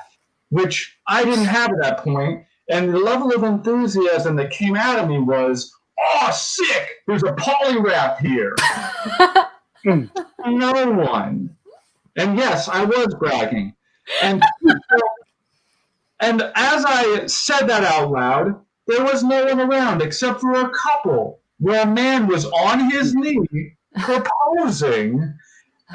S3: which I didn't have at that point. And the level of enthusiasm that came out of me was, oh, sick, there's a polyrath here. No one. And yes, I was bragging. And as I said that out loud, there was no one around except for a couple where a man was on his knee proposing,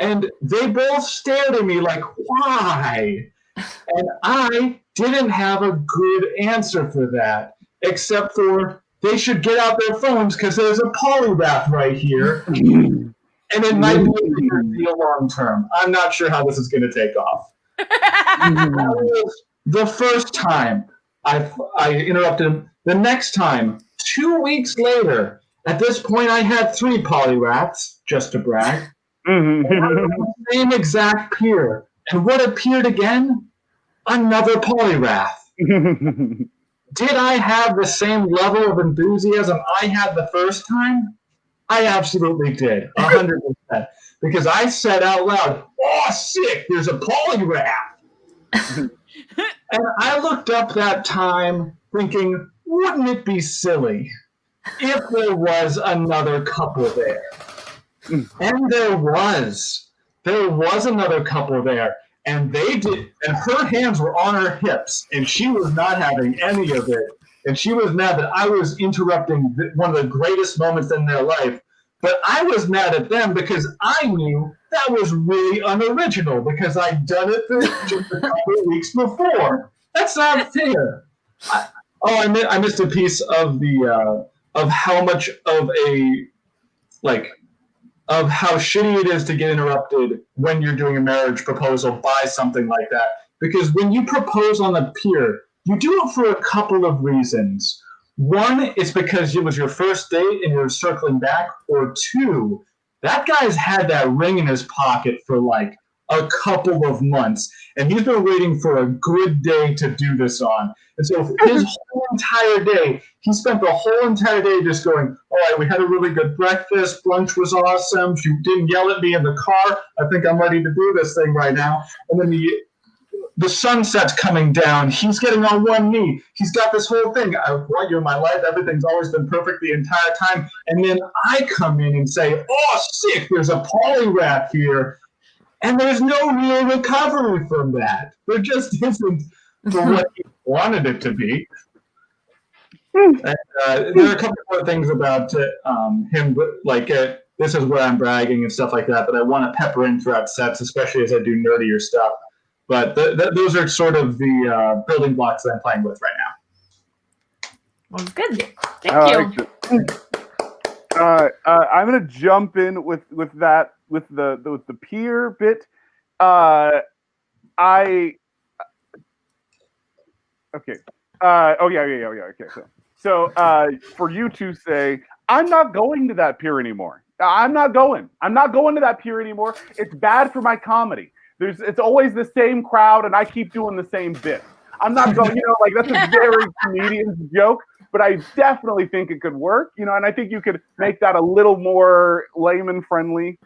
S3: and they both stared at me like, why? And I didn't have a good answer for that, except for they should get out their phones because there's a polyrath right here, and it might be a long term. I'm not sure how this is going to take off. That was the first time I interrupted him. The next time, 2 weeks later, at this point I had 3 polyraths, just to brag. The same exact pier. And what appeared again? Another polyrath. Did I have the same level of enthusiasm I had the first time? I absolutely did, 100%. Because I said out loud, oh, sick, there's a polyrath. And I looked up that time thinking, wouldn't it be silly if there was another couple there? And there was. There was another couple there. And they did, and her hands were on her hips, and she was not having any of it. And she was mad that I was interrupting one of the greatest moments in their life. But I was mad at them because I knew that was really unoriginal because I'd done it just a couple of weeks before. That's not fair. I missed a piece of the of how much of a of how shitty it is to get interrupted when you're doing a marriage proposal by something like that. Because when you propose on the pier, you do it for a couple of reasons. One, it's because it was your first date and you're circling back. Or two, that guy's had that ring in his pocket for like a couple of months. And he's been waiting for a good day to do this on. And so his whole entire day, he spent the whole entire day just going, all right, we had a really good breakfast. Brunch was awesome. She didn't yell at me in the car. I think I'm ready to do this thing right now. And then the sunset's coming down. He's getting on one knee. He's got this whole thing. I want you in my life. Everything's always been perfect the entire time. And then I come in and say, oh, sick, there's a polyrath here. And there's no real recovery from that. There just isn't for what he wanted it to be. And, there are a couple more things about him, like this is where I'm bragging and stuff like that I want to pepper in throughout sets, especially as I do nerdier stuff. But those are sort of the building blocks that I'm playing with right now.
S1: Well, good. Thank you.
S4: I'm gonna jump in with that with the peer bit. Okay. Okay. So for you to say, I'm not going to that pier anymore. I'm not going to that pier anymore. It's bad for my comedy. It's always the same crowd, and I keep doing the same bit. I'm not going. That's a very comedian joke. But I definitely think it could work, and I think you could make that a little more layman friendly.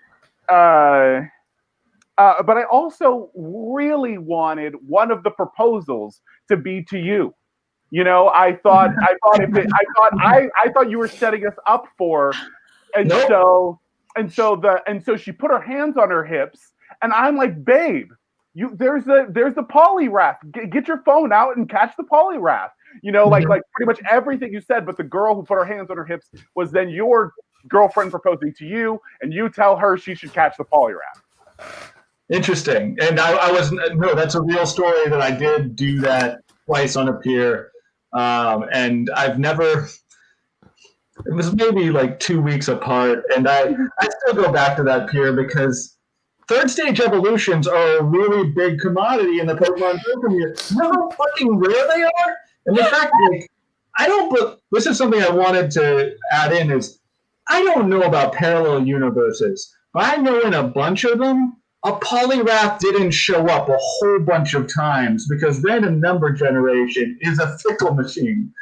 S4: But I also really wanted one of the proposals to be to you. I thought you were setting us up for, and nope. so she put her hands on her hips, and I'm like, babe, there's the polyrath. Get your phone out and catch the polyrath. Like pretty much everything you said, but the girl who put her hands on her hips was then your girlfriend proposing to you, and you tell her she should catch the polyrath.
S3: Interesting. And that's a real story that I did do that twice on a pier. And I've never, it was maybe like 2 weeks apart. And I still go back to that pier because third stage evolutions are a really big commodity in the Pokemon Go community. You know how fucking rare they are? And the fact, this is something I wanted to add in is, I don't know about parallel universes, but I know in a bunch of them, a polyrath didn't show up a whole bunch of times because random number generation is a fickle machine,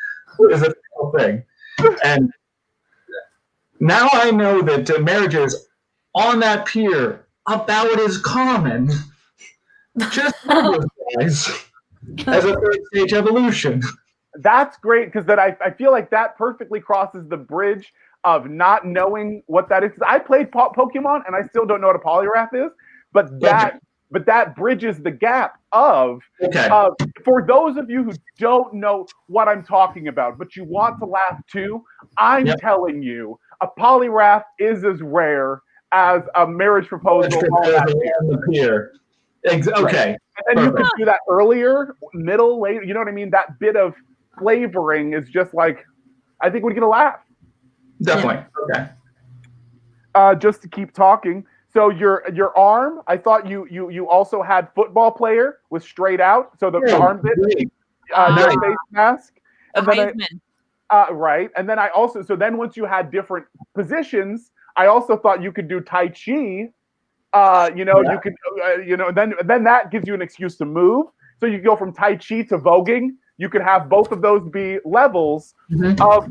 S3: is a fickle thing. And now I know that marriages on that pier about as common Just those guys as a third stage evolution.
S4: That's great because that I feel like that perfectly crosses the bridge of not knowing what that is. I played Pokemon and I still don't know what a Poliwrath is, but that bridges the gap of for those of you who don't know what I'm talking about, but you want to laugh too. I'm telling you, a Poliwrath is as rare as a marriage proposal on the
S3: pier. Okay.
S4: And then you can do that earlier, middle, later. You know what I mean? That bit of flavoring is just like, I think we're gonna laugh.
S3: Definitely. Okay.
S4: Just to keep talking. So your arm, I thought you also had football player with straight out. So the arm bit, your face mask, and then right. And then I also then once you had different positions, I also thought you could do Tai Chi. You could, then that gives you an excuse to move. So you go from Tai Chi to voguing. You could have both of those be levels of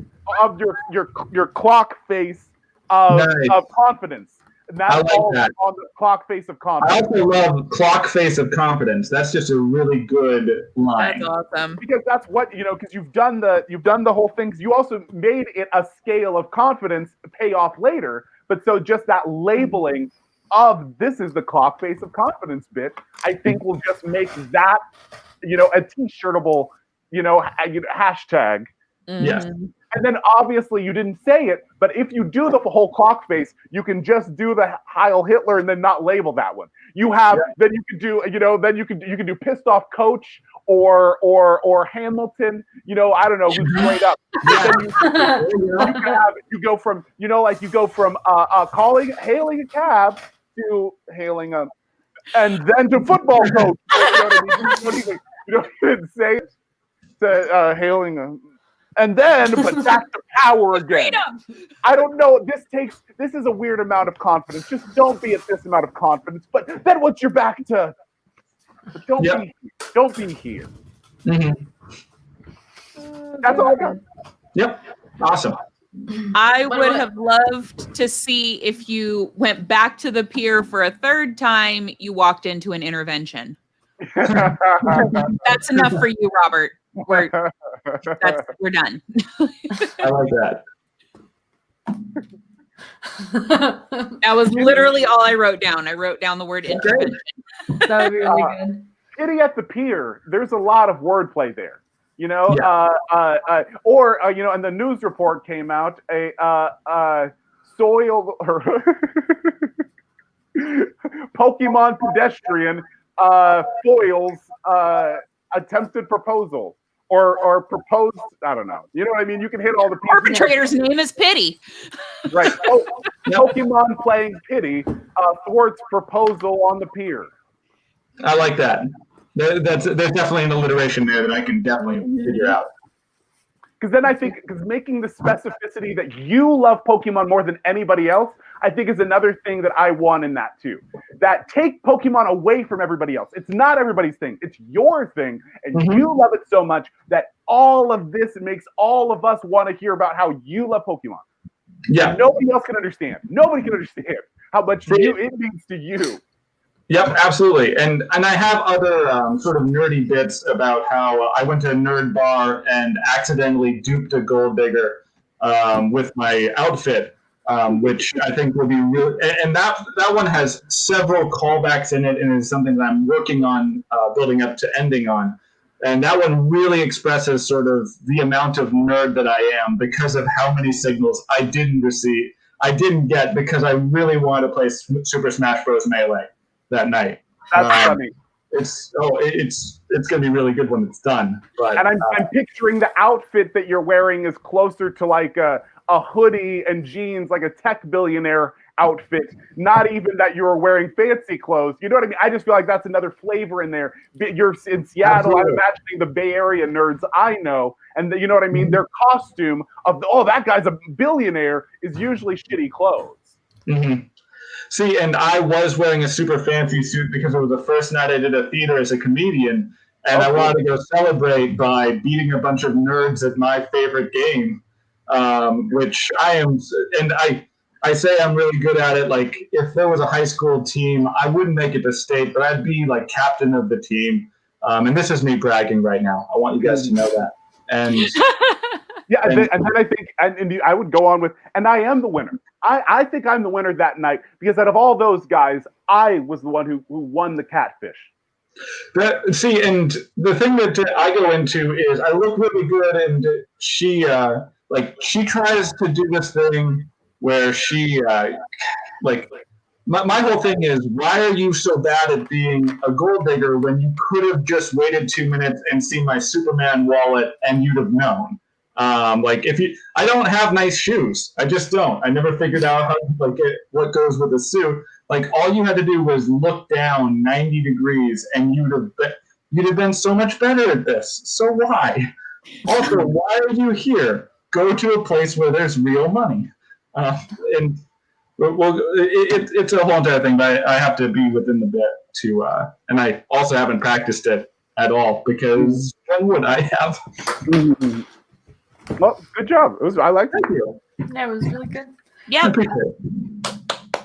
S4: your clock face of confidence. And that's all on the clock face of confidence.
S3: I also love clock face of confidence. That's just a really good line.
S2: That's awesome.
S4: Because that's what because you've done the whole thing. You also made it a scale of confidence pay off later. But so just that labeling of this is the clock face of confidence bit, I think will just make that a t-shirtable hashtag.
S3: Yes.
S4: And then obviously you didn't say it, but if you do the whole clock face, you can just do the Heil Hitler and then not label that one. You have then you could do then you can do pissed off coach or Hamilton. I don't know who's straight up. You go from hailing a cab to hailing a, and then to football coach. You don't even say it to hailing a. And then, but back to power again. I don't know. This is a weird amount of confidence. Just don't be at this amount of confidence. But then once you're back to, don't be here.
S3: Mm-hmm.
S4: That's all I got.
S3: Yep. Awesome.
S2: I would have loved to see if you went back to the pier for a third time, you walked into an intervention. That's enough for you, Robert. We're done.
S3: I like that.
S2: That was literally all I wrote down. I wrote down the word intervention.
S1: That would be really good.
S4: Kitty at the pier. There's a lot of wordplay there. And the news report came out. Soil or Pokemon pedestrian foils attempted proposal. Or proposed, I don't know. You know what I mean? You can hit all the pieces.
S2: Arbitrator's name is Pity.
S4: Right. Pokemon playing Pity thwarts proposal on the pier.
S3: I like that. There's definitely an alliteration there that I can definitely figure out.
S4: Because then I think making the specificity that you love Pokemon more than anybody else, I think is another thing that I want in that too. That take Pokemon away from everybody else. It's not everybody's thing. It's your thing. And you love it so much that all of this makes all of us want to hear about how you love Pokemon. Yeah. And nobody else can understand. Nobody can understand how much it means to you.
S3: Yep, absolutely. And I have other sort of nerdy bits about how I went to a nerd bar and accidentally duped a gold digger with my outfit. Which I think will be real, and that one has several callbacks in it, and is something that I'm working on building up to ending on. And that one really expresses sort of the amount of nerd that I am because of how many signals I didn't get because I really wanted to play Super Smash Bros. Melee that night.
S4: That's funny.
S3: It's going to be really good when it's done. But,
S4: and I'm picturing the outfit that you're wearing is closer to like a hoodie and jeans, like a tech billionaire outfit, not even that you're wearing fancy clothes. You know what I mean? I just feel like that's another flavor in there. You're in Seattle. I'm imagining the Bay Area nerds I know, and you know what I mean? Their costume of that guy's a billionaire is usually shitty clothes.
S3: Mm-hmm. See, and I was wearing a super fancy suit because it was the first night I did a theater as a comedian, and I wanted to go celebrate by beating a bunch of nerds at my favorite game. Which I am, and I say I'm really good at it. Like if there was a high school team, I wouldn't make it to state, but I'd be like captain of the team. And this is me bragging right now. I want you guys to know that. And
S4: yeah, and then I think, and I would go on with, and I am the winner. I think I'm the winner that night because out of all those guys, I was the one who won the catfish.
S3: See, and the thing that I go into is I look really good, and she tries to do this thing where she my whole thing is, why are you so bad at being a gold digger when you could have just waited 2 minutes and seen my Superman wallet and you'd have known? I don't have nice shoes. I just don't. I never figured out how what goes with a suit. Like all you had to do was look down 90 degrees and you'd have been so much better at this. So why? Also, why are you here? Go to a place where there's real money. And well, it's a whole entire thing, but I have to be within the bit to, and I also haven't practiced it at all because when would I have?
S4: Well, good job. I liked it.
S1: That was really good.
S2: Yeah.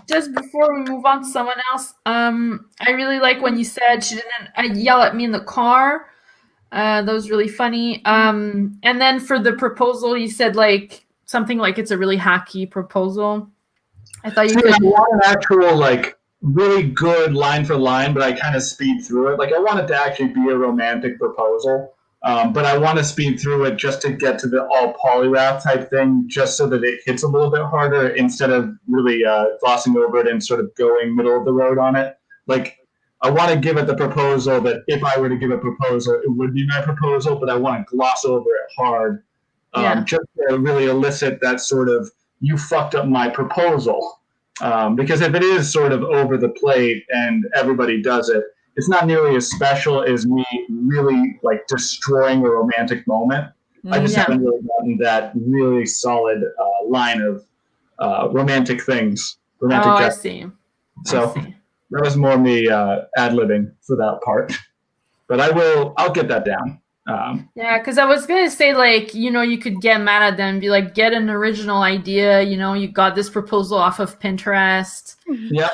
S1: Just before we move on to someone else, I really like when you said she didn't yell at me in the car. That was really funny. And then for the proposal, you said like something like it's a really hacky proposal. I thought you could.
S3: I want an actual really good line for line, but I kind of speed through it. Like I want it to actually be a romantic proposal. But I want to speed through it just to get to the all polygraph type thing, just so that it hits a little bit harder instead of really glossing over it and sort of going middle of the road on it. Like, I want to give it the proposal that if I were to give a proposal, it would be my proposal, but I want to gloss over it hard, just to really elicit that sort of, you fucked up my proposal. Because if it is sort of over the plate and everybody does it, it's not nearly as special as me really destroying a romantic moment. I just haven't really gotten that really solid line of romantic things.
S1: I see.
S3: So that was more me ad-libbing for that part. But I'll get that down.
S1: Yeah, because I was going to say, you could get mad at them and be like, get an original idea. You got this proposal off of Pinterest.
S3: Yeah.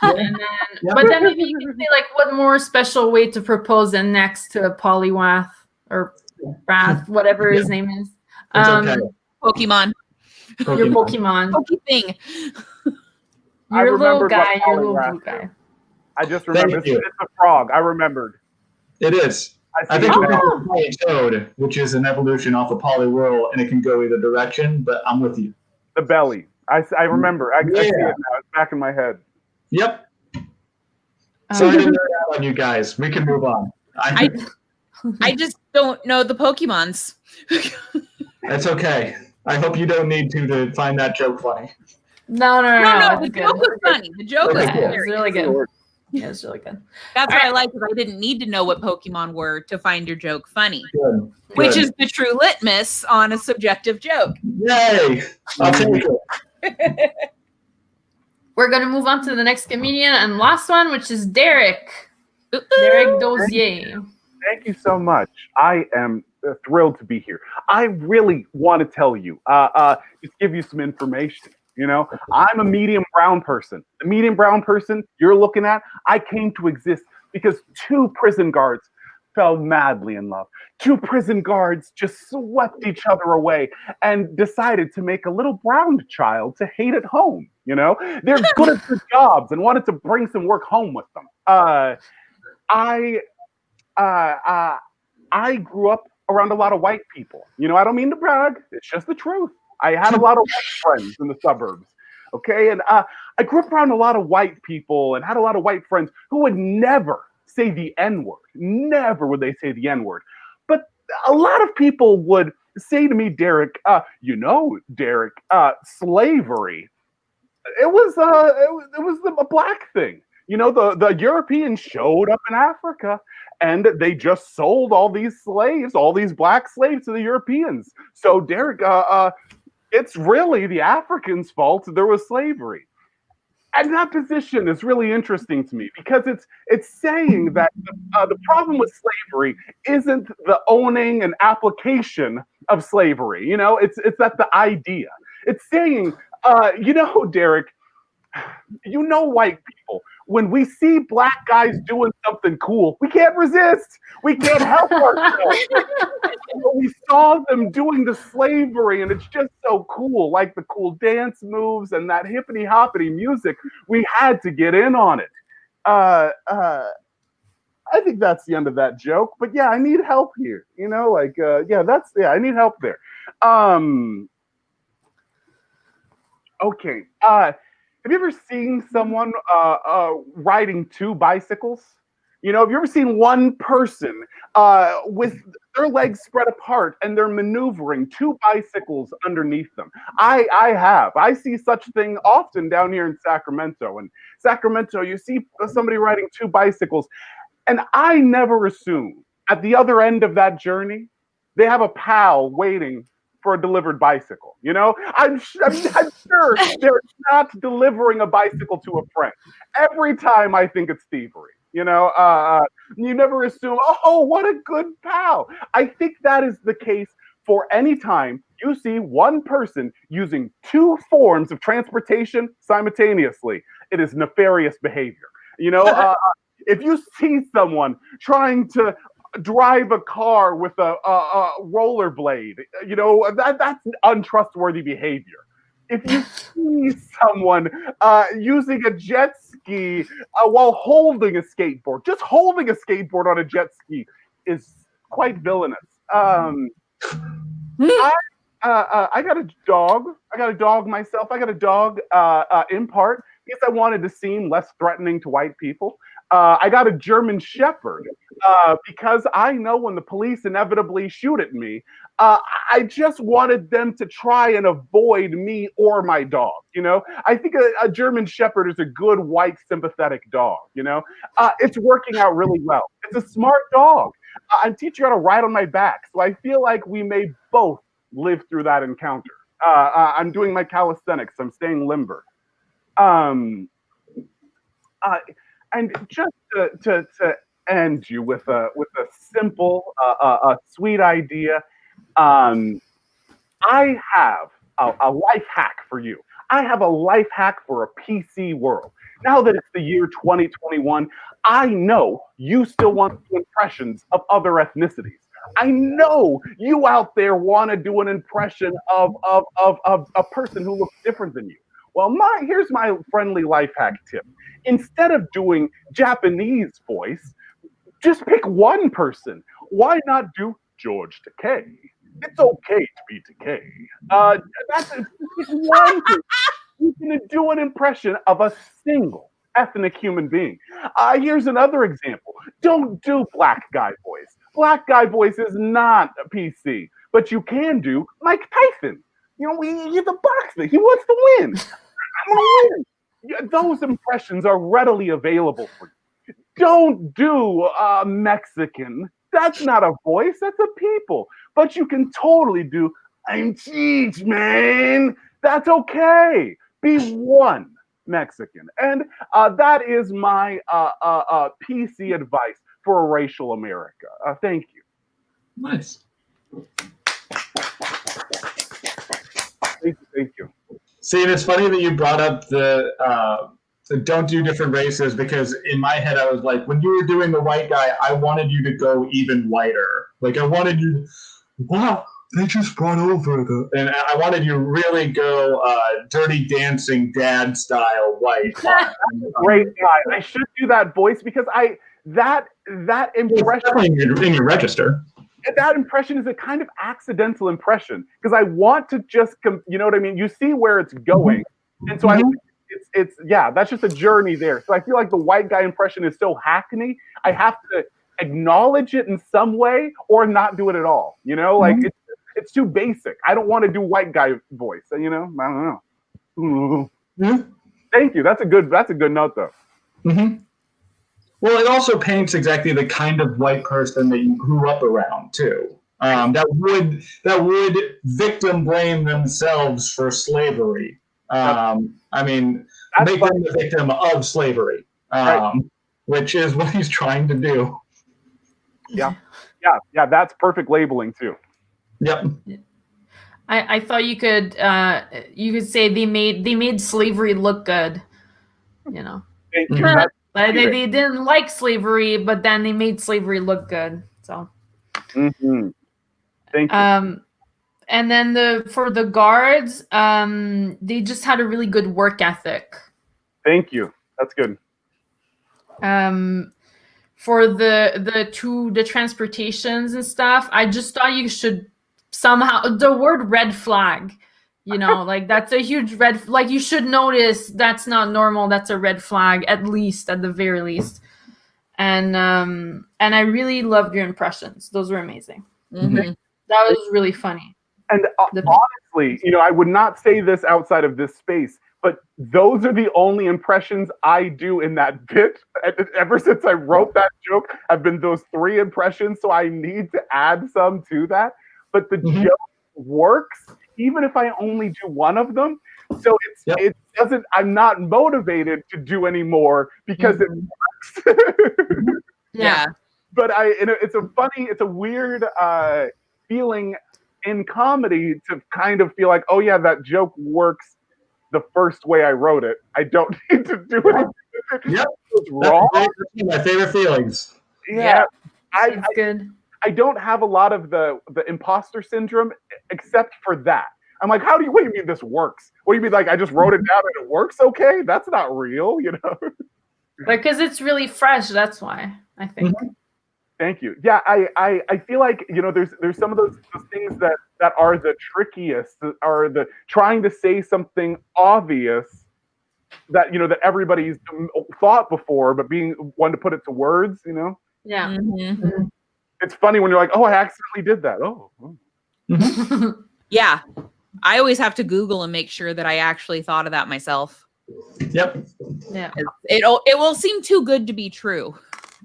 S1: But then maybe you could say, what more special way to propose than next to Poliwrath or Wrath, whatever his name is.
S3: Okay.
S2: Pokemon.
S1: Your Pokemon.
S2: Pokething.
S1: Your little guy, your little blue guy.
S4: I just remembered. It's a frog. I remembered.
S3: It is. I think it's a Toad, which is an evolution off of Poliwhirl, and it can go either direction, but I'm with you.
S4: The belly. I remember. I see it now. It's back in my head.
S3: Yep. So I didn't know that on you guys. We can move on.
S2: I just don't know the Pokemons.
S3: That's okay. I hope you don't need to find that joke funny.
S2: No. The joke was funny. The joke was
S1: really good. Yeah, it's really good.
S2: That's what I like, because I didn't need to know what Pokemon were to find your joke funny.
S3: Good.
S2: Which is the true litmus on a subjective joke.
S3: Yay! I'll take it.
S1: We're going to move on to the next comedian and last one, which is Derek. Derek Dozier.
S4: Thank you so much. I am thrilled to be here. I really want to tell you, just give you some information. I'm a medium brown person. The medium brown person you're looking at, I came to exist because 2 prison guards fell madly in love. 2 prison guards just swept each other away and decided to make a little brown child to hate at home. They're good at their jobs and wanted to bring some work home with them. I grew up around a lot of white people. I don't mean to brag. It's just the truth. I had a lot of white friends in the suburbs, okay? And I grew up around a lot of white people and had a lot of white friends who would never say the N-word. Never would they say the N-word. But a lot of people would say to me, Derek, Derek, slavery, it was a black thing. The Europeans showed up in Africa and they just sold all these slaves, all these black slaves to the Europeans. So Derek, it's really the Africans' fault there was slavery. And that position is really interesting to me because it's saying that the problem with slavery isn't the owning and application of slavery. It's that the idea. It's saying You know, Derek, you know white people. When we see black guys doing something cool, we can't resist. We can't help ourselves. We saw them doing the slavery, and it's just so cool. Like the cool dance moves and that hippity hoppity music. We had to get in on it. I think that's the end of that joke. But yeah, I need help here. You know, like I need help there. Okay. Have you ever seen someone riding two bicycles? You know, have you ever seen one person with their legs spread apart and they're maneuvering two bicycles underneath them? I have. I see such thing often down here in Sacramento. In Sacramento, you see somebody riding two bicycles, and I never assume at the other end of that journey, they have a pal waiting for a delivered bicycle. You know, I'm sure they're not delivering a bicycle to a friend. Every time I think it's thievery. You know, you never assume, oh, what a good pal. I think that is the case for any time you see one person using two forms of transportation simultaneously. It is nefarious behavior. You know, if you see someone trying to drive a car with a rollerblade, you know, that's untrustworthy behavior. If you see someone using a jet ski while holding a skateboard, just holding a skateboard on a jet ski is quite villainous. I got a dog. I got a dog myself. I got a dog in part because I wanted to seem less threatening to white people. I got a German Shepherd because I know when the police inevitably shoot at me, I just wanted them to try and avoid me or my dog. You know, I think a German Shepherd is a good white sympathetic dog. You know, it's working out really well. It's a smart dog. I'm teaching her how to ride on my back, so I feel like we may both live through that encounter. I'm doing my calisthenics. I'm staying limber. And just to end you with a simple, sweet idea, I have a life hack for you. I have a life hack for a PC world. Now that it's the year 2021, I know you still want to do impressions of other ethnicities. I know you out there want to do an impression of a person who looks different than you. Well, here's my friendly life hack tip. Instead of doing Japanese voice, just pick one person. Why not do George Takei? It's okay to be Takei. That's one person. You can do an impression of a single ethnic human being. Here's another example. Don't do black guy voice. Black guy voice is not a PC, but you can do Mike Tyson. You know, he's a boxer. He wants to win. I'm gonna win. Those impressions are readily available for you. Don't do Mexican. That's not a voice. That's a people. But you can totally do I'm Cheech, man. That's okay. Be one Mexican. And that is my PC advice for a racial America. Thank you.
S3: Nice.
S4: Thank you.
S3: See, and it's funny that you brought up the don't do different races, because in my head I was like, when you were doing the white guy, I wanted you to go even whiter. Like I wanted you, wow, they just brought over the, and I wanted you to really go Dirty Dancing dad style white.
S4: Great guy. I should do that voice because that impression
S3: in your register.
S4: That impression is a kind of accidental impression because I want to just, you know what I mean? You see where it's going. And so it's that's just a journey there. So I feel like the white guy impression is so hackney. I have to acknowledge it in some way or not do it at all. You know, like it's too basic. I don't want to do white guy voice. You know, I don't know. Thank you. That's a good note though.
S3: Mm-hmm. Well, it also paints exactly the kind of white person that you grew up around too. That would victim blame themselves for slavery. I mean, make them the victim of slavery, which is what he's trying to do.
S4: Yeah. That's perfect labeling too.
S3: Yep.
S1: I thought you could say they made slavery look good. You know.
S4: Thank you.
S1: They didn't like slavery, but then they made slavery look good. So.
S4: Mm-hmm. Thank you.
S1: And then for the guards, they just had a really good work ethic.
S4: Thank you. That's good.
S1: For the transportations and stuff, I just thought you should somehow the word red flag, you know, like that's a huge red, like you should notice that's not normal. That's a red flag, at the very least. And I really loved your impressions. Those were amazing.
S2: Mm-hmm.
S1: That was really funny.
S4: And honestly, you know, I would not say this outside of this space, but those are the only impressions I do in that bit. Ever since I wrote that joke, have been those 3 impressions. So I need to add some to that. But the joke works, even if I only do one of them. So it doesn't. I'm not motivated to do any more because it works.
S2: Yeah.
S4: But it's a weird feeling in comedy to kind of feel like, oh yeah, that joke works the first way I wrote it. I don't need to do anything.
S3: Yep.
S4: It's wrong.
S3: That's my favorite feelings.
S4: Yeah.
S1: That's good.
S4: I don't have a lot of the imposter syndrome except for that. I'm like, what do you mean this works? What do you mean, like, I just wrote it down and it works okay? That's not real, you know?
S1: Because it's really fresh, that's why, I think.
S4: Mm-hmm. Thank you. Yeah, I feel like, you know, there's some of those things that are the trickiest, are the trying to say something obvious that, you know, that everybody's thought before, but being one to put it to words, you know?
S1: Yeah.
S2: Mm-hmm.
S4: It's funny when you're like, oh, I accidentally did that. Oh.
S2: Yeah. I always have to Google and make sure that I actually thought of that myself.
S3: Yep.
S1: Yeah.
S2: It will seem too good to be true.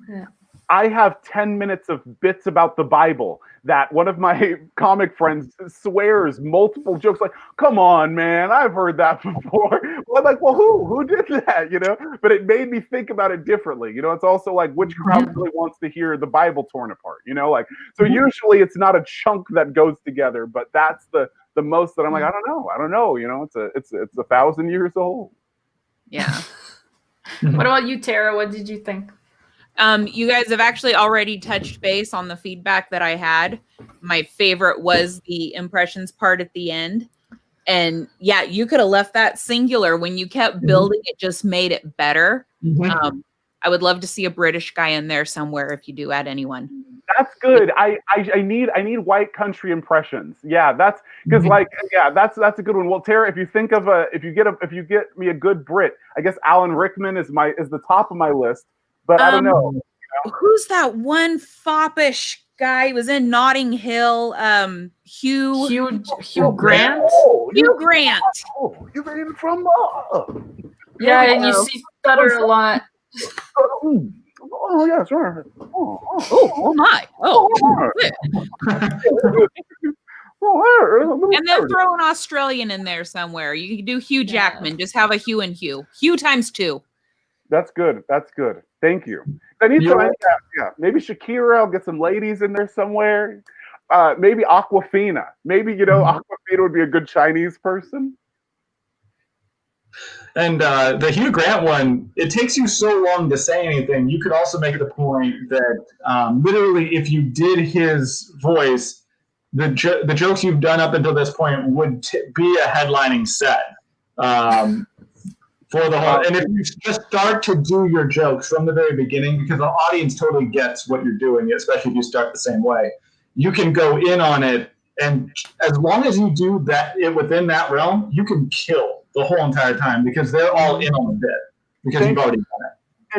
S1: Yeah.
S4: I have 10 minutes of bits about the Bible that one of my comic friends swears multiple jokes, like, come on, man, I've heard that before. Well, I'm like, well, who did that, you know? But it made me think about it differently. You know, it's also like, which crowd really wants to hear the Bible torn apart, you know? Like, so usually it's not a chunk that goes together, but that's the most that I'm like, I don't know, you know, it's 1,000 years old.
S2: Yeah.
S1: What about you, Tara? What did you think?
S2: You guys have actually already touched base on the feedback that I had. My favorite was the impressions part at the end. And yeah, you could have left that singular. When you kept building, it just made it better. I would love to see a British guy in there somewhere if you do add anyone.
S4: That's good. I need white country impressions. Yeah, that's because that's a good one. Well, Tara, if you think of if you get me a good Brit, I guess Alan Rickman is the top of my list. But I don't know. You know.
S2: Who's that one foppish guy? He was in Notting Hill. Hugh Grant. Hugh Grant.
S4: Oh, you're even from.
S1: Yeah, and you see stutter a lot.
S4: Oh yeah, sure.
S2: Oh my. And then throw an Australian in there somewhere. You can do Hugh Jackman. Just have a Hugh and Hugh. Hugh times 2.
S4: That's good. Thank you. I need maybe Shakira. I'll get some ladies in there somewhere. Maybe Aquafina. Maybe, you know, Aquafina would be a good Chinese person.
S3: And the Hugh Grant one, it takes you so long to say anything. You could also make the point that literally, if you did his voice, the jokes you've done up until this point would be a headlining set. For the whole, and if you just start to do your jokes from the very beginning, because the audience totally gets what you're doing, especially if you start the same way, you can go in on it, and as long as you do that within that realm, you can kill the whole entire time because they're all in on the bit because you've already done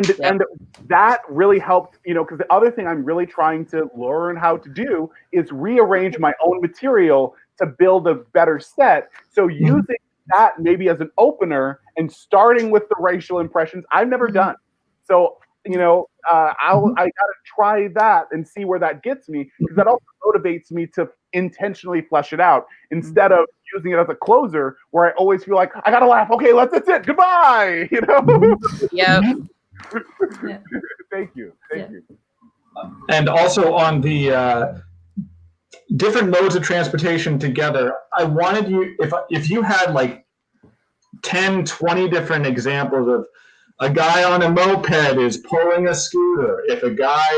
S3: it.
S4: And that really helped, you know, because the other thing I'm really trying to learn how to do is rearrange my own material to build a better set. So using that maybe as an opener and starting with the racial impressions I've never done. So, you know, I gotta try that and see where that gets me, because that also motivates me to intentionally flesh it out instead of using it as a closer where I always feel like I gotta laugh. Okay, that's it. Goodbye. You know?
S2: Yep.
S4: Thank you.
S3: And also on the different modes of transportation together. I wanted you, if you had like 10, 20 different examples of a guy on a moped is pulling a scooter, if a guy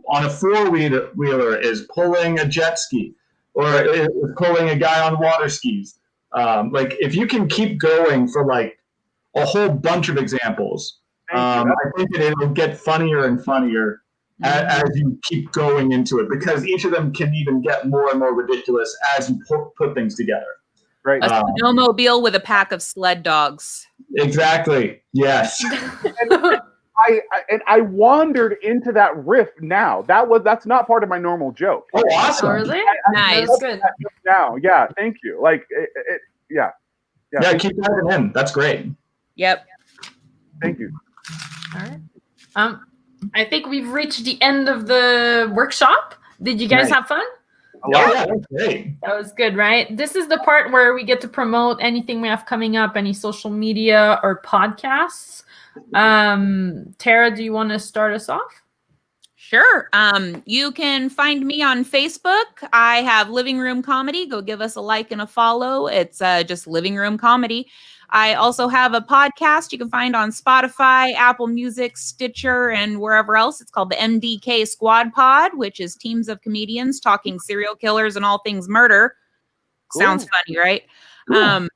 S3: on a four-wheeler is pulling a jet ski, or is pulling a guy on water skis. Like if you can keep going for like a whole bunch of examples, I think that it will get funnier and funnier as you keep going into it, because each of them can even get more and more ridiculous as you put things together.
S4: Right.
S2: A snowmobile with a pack of sled dogs.
S3: Exactly. Yes.
S4: I wandered into that riff now. That's not part of my normal joke.
S3: Oh, awesome.
S1: Oh, really?
S2: Nice.
S1: That's good.
S4: Now, yeah, thank you. Like, yeah.
S3: Yeah, keep diving in. That's great.
S2: Yep.
S4: Thank you.
S1: All right. I think we've reached the end of the workshop. Did you guys have fun?
S3: Yeah, that's great.
S1: That was good, right? This is the part where we get to promote anything we have coming up, any social media or podcasts. Tara, do you want to start us off?
S2: Sure. You can find me on Facebook. I have Living Room Comedy. Go give us a like and a follow. It's just Living Room Comedy. I also have a podcast you can find on Spotify, Apple Music, Stitcher, and wherever else. It's called the MDK Squad Pod, which is teams of comedians talking serial killers and all things murder. Cool. Sounds funny, right? Cool.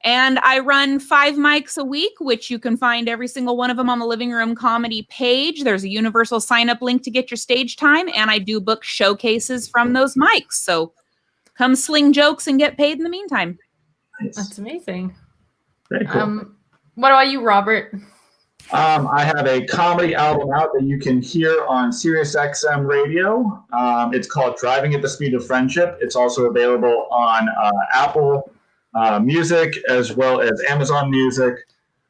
S2: And I run 5 mics a week, which you can find every single one of them on the Living Room Comedy page. There's a universal sign-up link to get your stage time, and I do book showcases from those mics. So come sling jokes and get paid in the meantime.
S1: That's amazing.
S3: Very cool.
S1: What about you, Robert?
S3: I have a comedy album out that you can hear on SiriusXM Radio. It's called Driving at the Speed of Friendship. It's also available on Apple Music as well as Amazon Music.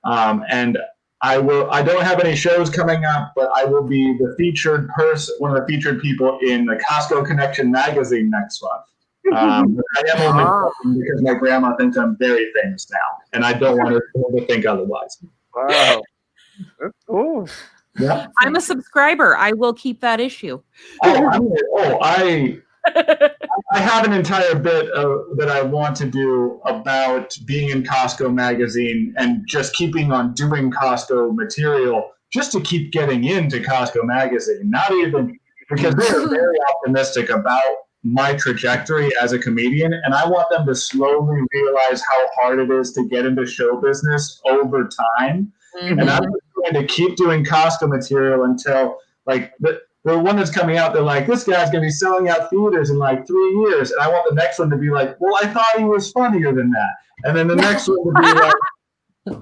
S3: And I don't have any shows coming up, but I will be the featured person, one of the featured people in the Costco Connection magazine next month. I am only because my grandma thinks I'm very famous now, and I don't want her to think otherwise.
S4: Wow. That's cool.
S3: Yeah.
S2: I'm a subscriber. I will keep that issue.
S3: I have an entire bit that I want to do about being in Costco magazine and just keeping on doing Costco material just to keep getting into Costco magazine. Not even because they're very optimistic about my trajectory as a comedian, and I want them to slowly realize how hard it is to get into show business over time. Mm-hmm. And I'm going to keep doing Costco material until like the one that's coming out, they're like, this guy's going to be selling out theaters in like 3 years. And I want the next one to be like, well, I thought he was funnier than that. And then the next one would be like,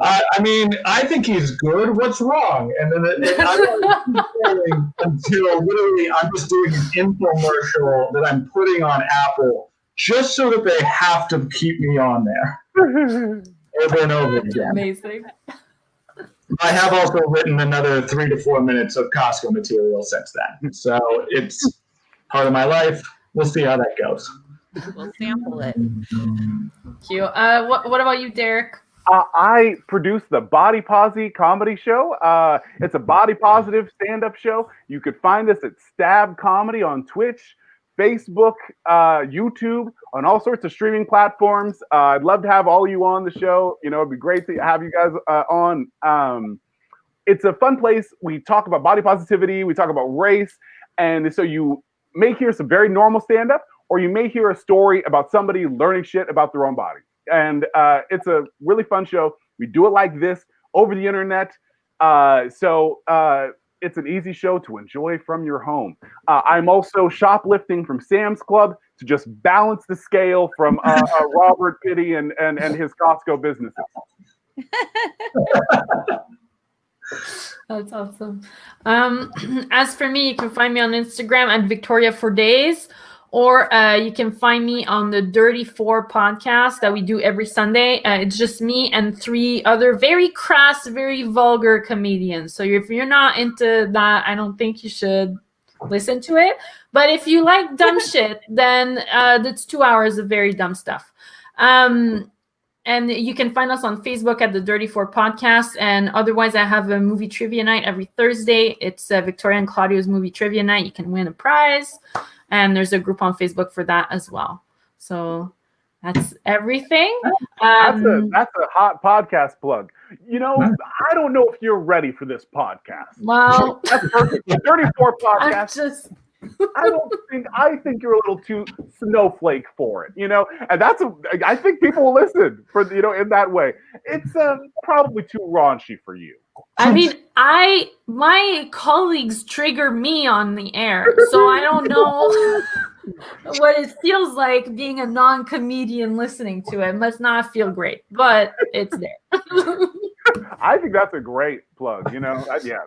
S3: I think he's good. What's wrong? And then I'm until literally I'm just doing an infomercial that I'm putting on Apple just so that they have to keep me on there over and over again.
S1: Amazing.
S3: I have also written another 3 to 4 minutes of Costco material since then. So it's part of my life. We'll see how that goes.
S2: We'll sample it.
S1: Thank you. What about you, Derek?
S4: I produce the Body Posse comedy show. It's a body positive stand-up show. You could find us at Stab Comedy on Twitch, Facebook, YouTube, on all sorts of streaming platforms. I'd love to have all of you on the show. You know, it'd be great to have you guys on. It's a fun place. We talk about body positivity. We talk about race. And so you may hear some very normal stand-up, or you may hear a story about somebody learning shit about their own body. And it's a really fun show. We do it like this over the internet. So it's an easy show to enjoy from your home. I'm also shoplifting from Sam's Club to just balance the scale from Robert Pitti and his Costco businesses.
S1: That's awesome. As for me, you can find me on Instagram at Victoria for Days. Or you can find me on the Dirty Four podcast that we do every Sunday. It's just me and 3 other very crass, very vulgar comedians. So if you're not into that, I don't think you should listen to it. But if you like dumb shit, then it's 2 hours of very dumb stuff. And you can find us on Facebook at the Dirty Four podcast. And otherwise, I have a movie trivia night every Thursday. It's Victoria and Claudio's movie trivia night. You can win a prize. and there's a group on Facebook for that as well. So that's everything.
S4: That's a hot podcast plug. You know, I don't know if you're ready for this podcast.
S1: Well,
S4: that's perfect. The 34 podcast. I think you're a little too snowflake for it, you know, and I think people will listen for, you know, in that way. It's probably too raunchy for you.
S1: I mean, my colleagues trigger me on the air, so I don't know what it feels like being a non-comedian listening to it. It must not feel great, but it's there.
S4: I think that's a great plug, you know. Yeah.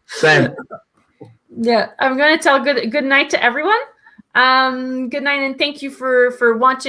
S3: Same.
S1: Yeah, I'm going to tell good night to everyone. Good night, and thank you for watching.